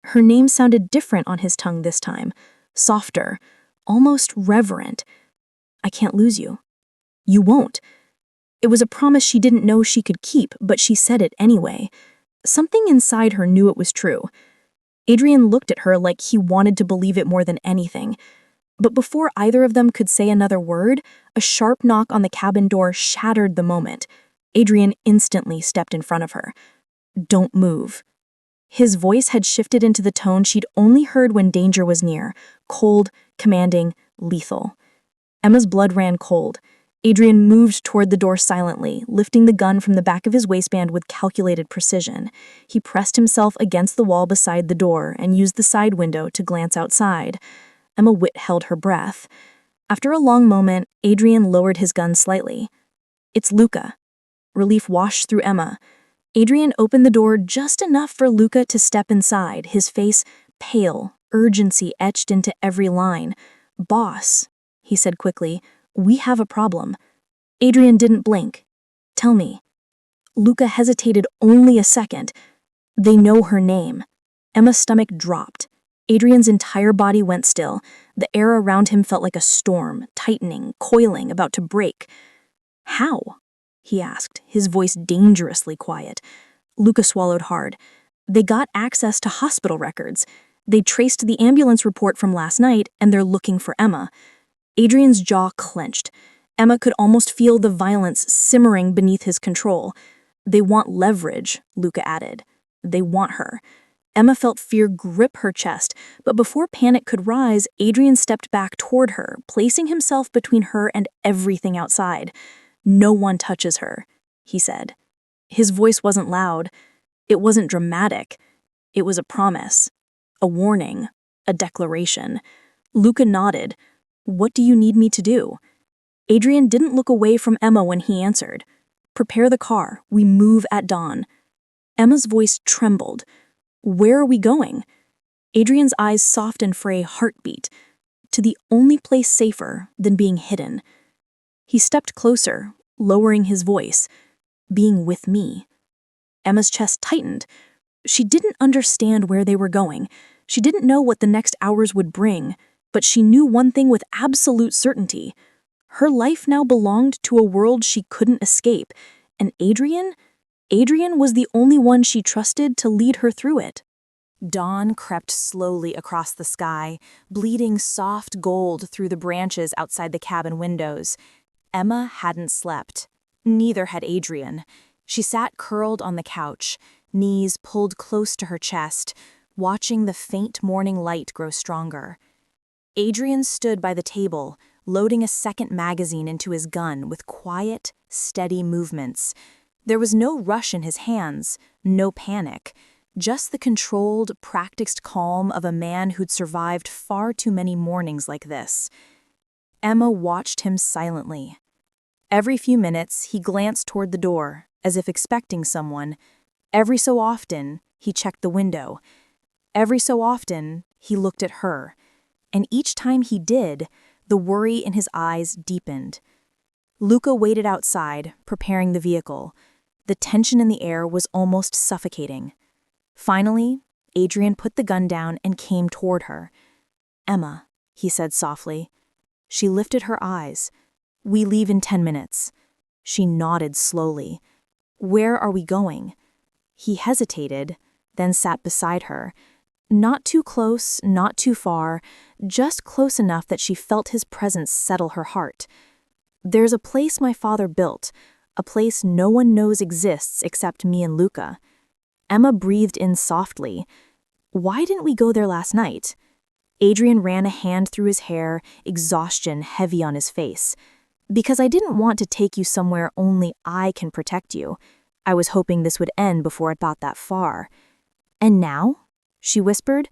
Her name sounded different on his tongue this time, softer, almost reverent. "I can't lose you." "You won't." It was a promise she didn't know she could keep, but she said it anyway. Something inside her knew it was true. Adrian looked at her like he wanted to believe it more than anything. But before either of them could say another word, a sharp knock on the cabin door shattered the moment. Adrian instantly stepped in front of her. "Don't move." His voice had shifted into the tone she'd only heard when danger was near, cold, commanding, lethal. Emma's blood ran cold. Adrian moved toward the door silently, lifting the gun from the back of his waistband with calculated precision. He pressed himself against the wall beside the door and used the side window to glance outside. Emma Witt held her breath. After a long moment, Adrian lowered his gun slightly. "It's Luca." Relief washed through Emma. Adrian opened the door just enough for Luca to step inside, his face pale, urgency etched into every line. "Boss," he said quickly, "we have a problem." Adrian didn't blink. "Tell me." Luca hesitated only a second. "They know her name." Emma's stomach dropped. Adrian's entire body went still. The air around him felt like a storm, tightening, coiling, about to break. "How?" he asked, his voice dangerously quiet. Luca swallowed hard. "They got access to hospital records. They traced the ambulance report from last night, and they're looking for Emma." Adrian's jaw clenched. Emma could almost feel the violence simmering beneath his control. "They want leverage," Luca added. "They want her." Emma felt fear grip her chest, but before panic could rise, Adrian stepped back toward her, placing himself between her and everything outside. "No one touches her," he said. His voice wasn't loud. It wasn't dramatic. It was a promise, a warning, a declaration. Luca nodded. "What do you need me to do?" Adrian didn't look away from Emma when he answered. "Prepare the car. We move at dawn." Emma's voice trembled. "Where are we going?" Adrian's eyes softened for a heartbeat. "To the only place safer than being hidden." He stepped closer, lowering his voice. "Being with me." Emma's chest tightened. She didn't understand where they were going. She didn't know what the next hours would bring, but she knew one thing with absolute certainty. Her life now belonged to a world she couldn't escape, and Adrian was the only one she trusted to lead her through it. Dawn crept slowly across the sky, bleeding soft gold through the branches outside the cabin windows. Emma hadn't slept. Neither had Adrian. She sat curled on the couch, knees pulled close to her chest, watching the faint morning light grow stronger. Adrian stood by the table, loading a second magazine into his gun with quiet, steady movements. There was no rush in his hands, no panic, just the controlled, practiced calm of a man who'd survived far too many mornings like this. Emma watched him silently. Every few minutes, he glanced toward the door, as if expecting someone. Every so often, he checked the window. Every so often, he looked at her. And each time he did, the worry in his eyes deepened. Luca waited outside, preparing the vehicle. The tension in the air was almost suffocating. Finally, Adrian put the gun down and came toward her. "Emma," he said softly. She lifted her eyes. "We leave in 10 minutes." She nodded slowly. "Where are we going?" He hesitated, then sat beside her. Not too close, not too far, just close enough that she felt his presence settle her heart. "There's a place my father built, a place no one knows exists except me and Luca." Emma breathed in softly. "Why didn't we go there last night?" Adrian ran a hand through his hair, exhaustion heavy on his face. Because I didn't want to take you somewhere only I can protect you. I was hoping this would end before it got that far. And now? She whispered.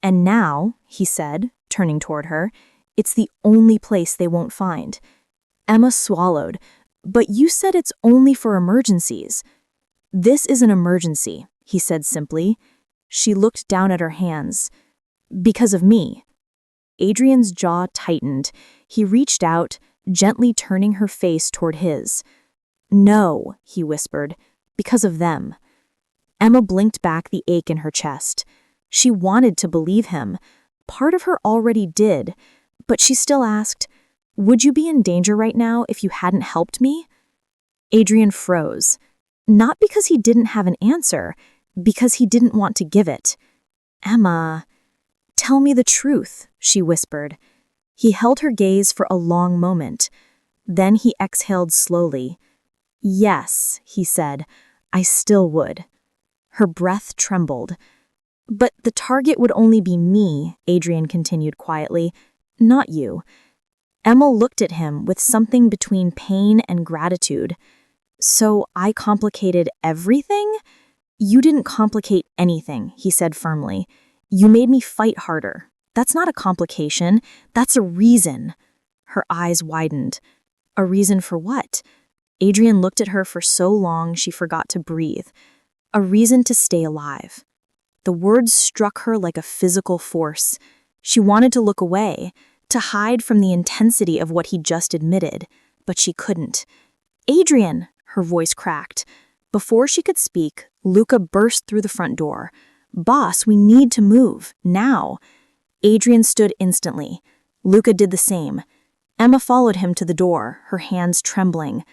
And now, he said, turning toward her, it's the only place they won't find. Emma swallowed. But you said it's only for emergencies. This is an emergency, he said simply. She looked down at her hands. Because of me. Adrian's jaw tightened. He reached out, gently turning her face toward his. No, he whispered, because of them. Emma blinked back the ache in her chest. She wanted to believe him. Part of her already did, but she still asked, would you be in danger right now if you hadn't helped me? Adrian froze. Not because he didn't have an answer, because he didn't want to give it. Emma, tell me the truth, she whispered. He held her gaze for a long moment. Then he exhaled slowly. Yes, he said, I still would. Her breath trembled. But the target would only be me, Adrian continued quietly, not you. Emma looked at him with something between pain and gratitude. So I complicated everything? You didn't complicate anything, he said firmly. You made me fight harder. That's not a complication. That's a reason. Her eyes widened. A reason for what? Adrian looked at her for so long she forgot to breathe. A reason to stay alive. The words struck her like a physical force. She wanted to look away, to hide from the intensity of what he just admitted, but she couldn't. Adrian, her voice cracked. Before she could speak, Luca burst through the front door. Boss, we need to move, now. Adrian stood instantly. Luca did the same. Emma followed him to the door, her hands trembling.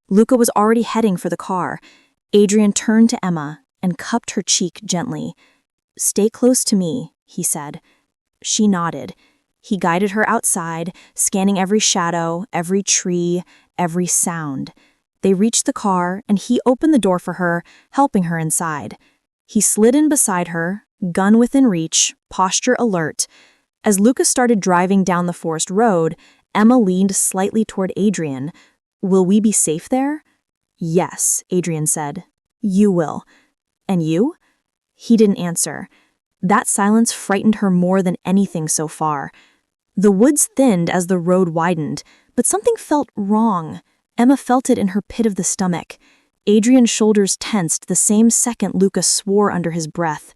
Luca was already heading for the car. Adrian turned to Emma and cupped her cheek gently. Stay close to me, he said. She nodded. He guided her outside, scanning every shadow, every tree, every sound. They reached the car, and he opened the door for her, helping her inside. He slid in beside her, gun within reach, posture alert. As Lucas started driving down the forest road, Emma leaned slightly toward Adrian. Will we be safe there? Yes, Adrian said. You will. And you? He didn't answer. That silence frightened her more than anything so far. The woods thinned as the road widened, but something felt wrong. Emma felt it in her pit of the stomach. Adrian's shoulders tensed the same second Lucas swore under his breath.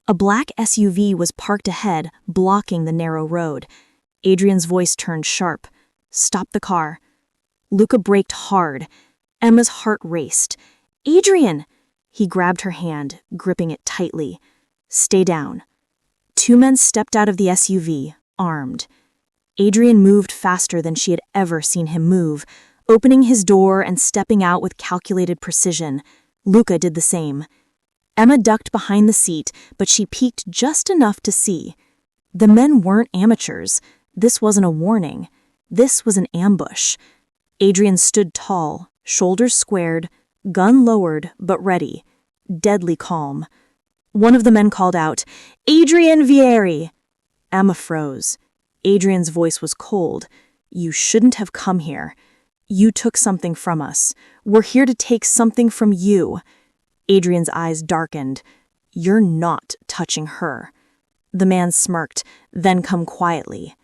A black SUV was parked ahead, blocking the narrow road. Adrian's voice turned sharp. Stop the car. Luca braked hard. Emma's heart raced. Adrian! He grabbed her hand, gripping it tightly. Stay down. Two men stepped out of the SUV, armed. Adrian moved faster than she had ever seen him move, opening his door and stepping out with calculated precision. Luca did the same. Emma ducked behind the seat, but she peeked just enough to see. The men weren't amateurs. This wasn't a warning. This was an ambush. Adrian stood tall, shoulders squared, gun lowered but ready, deadly calm. One of the men called out, Adrian Vieri! Emma froze. Adrian's voice was cold. You shouldn't have come here. You took something from us. We're here to take something from you. Adrian's eyes darkened. You're not touching her. The man smirked, then come quietly.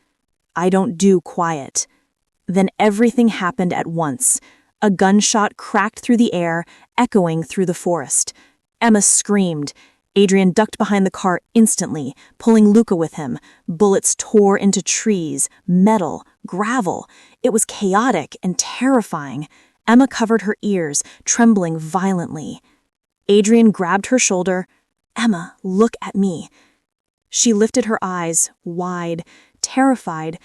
I don't do quiet. Then everything happened at once. A gunshot cracked through the air, echoing through the forest. Emma screamed. Adrian ducked behind the car instantly, pulling Luca with him. Bullets tore into trees, metal, gravel. It was chaotic and terrifying. Emma covered her ears, trembling violently. Adrian grabbed her shoulder. Emma, look at me. She lifted her eyes, wide, terrified.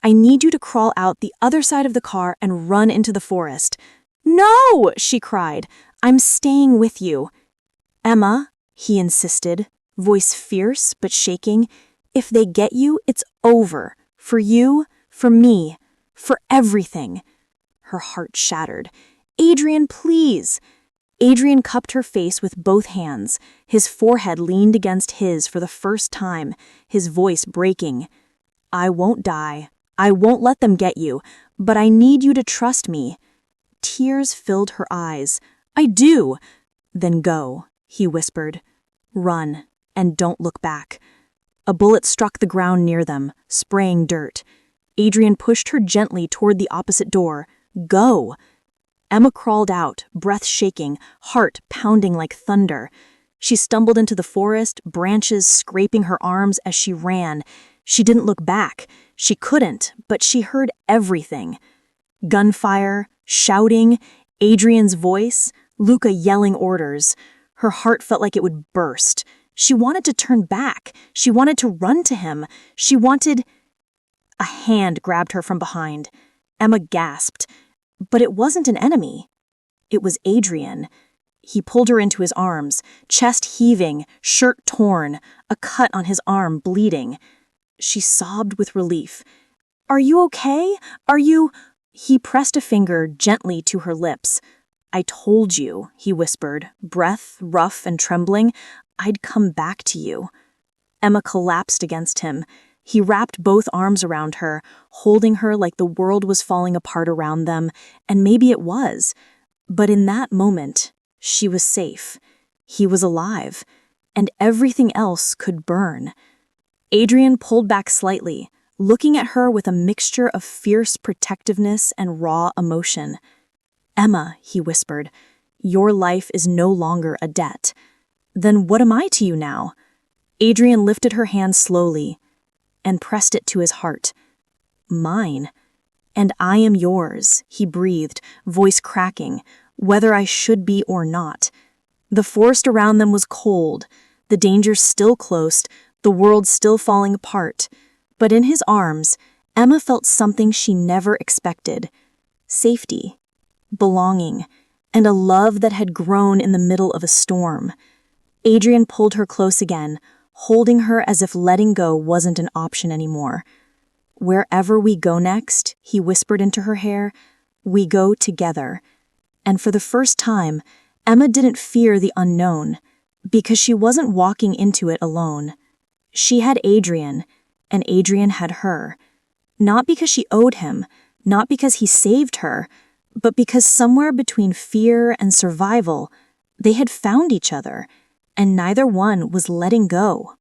I need you to crawl out the other side of the car and run into the forest. No, she cried. I'm staying with you. Emma, he insisted, voice fierce but shaking, if they get you, it's over. For you, for me, for everything. Her heart shattered. Adrian, please. Adrian cupped her face with both hands. His forehead leaned against his for the first time, his voice breaking. "I won't die. I won't let them get you, but I need you to trust me." Tears filled her eyes. "I do." "Then go," he whispered. "Run, and don't look back." A bullet struck the ground near them, spraying dirt. Adrian pushed her gently toward the opposite door. "Go!" Emma crawled out, breath shaking, heart pounding like thunder. She stumbled into the forest, branches scraping her arms as she ran. She didn't look back. She couldn't, but she heard everything. Gunfire, shouting, Adrian's voice, Luca yelling orders. Her heart felt like it would burst. She wanted to turn back. She wanted to run to him. She wanted... A hand grabbed her from behind. Emma gasped. But it wasn't an enemy. It was Adrian. He pulled her into his arms, chest heaving, shirt torn, a cut on his arm bleeding. She sobbed with relief. "Are you okay? Are you—" He pressed a finger gently to her lips. "I told you," he whispered, breath rough and trembling, "I'd come back to you." Emma collapsed against him. He wrapped both arms around her, holding her like the world was falling apart around them, and maybe it was. But in that moment, she was safe. He was alive, and everything else could burn. Adrian pulled back slightly, looking at her with a mixture of fierce protectiveness and raw emotion. "Emma," he whispered, "your life is no longer a debt." "Then what am I to you now?" Adrian lifted her hand slowly and pressed it to his heart. "Mine. And I am yours," he breathed, voice cracking, "whether I should be or not." The forest around them was cold, the danger still close, the world still falling apart. But in his arms, Emma felt something she never expected. Safety, belonging, and a love that had grown in the middle of a storm. Adrian pulled her close again, holding her as if letting go wasn't an option anymore. "Wherever we go next," he whispered into her hair, "we go together." And for the first time, Emma didn't fear the unknown, because she wasn't walking into it alone. She had Adrian, and Adrian had her. Not because she owed him, not because he saved her, but because somewhere between fear and survival, they had found each other, and neither one was letting go.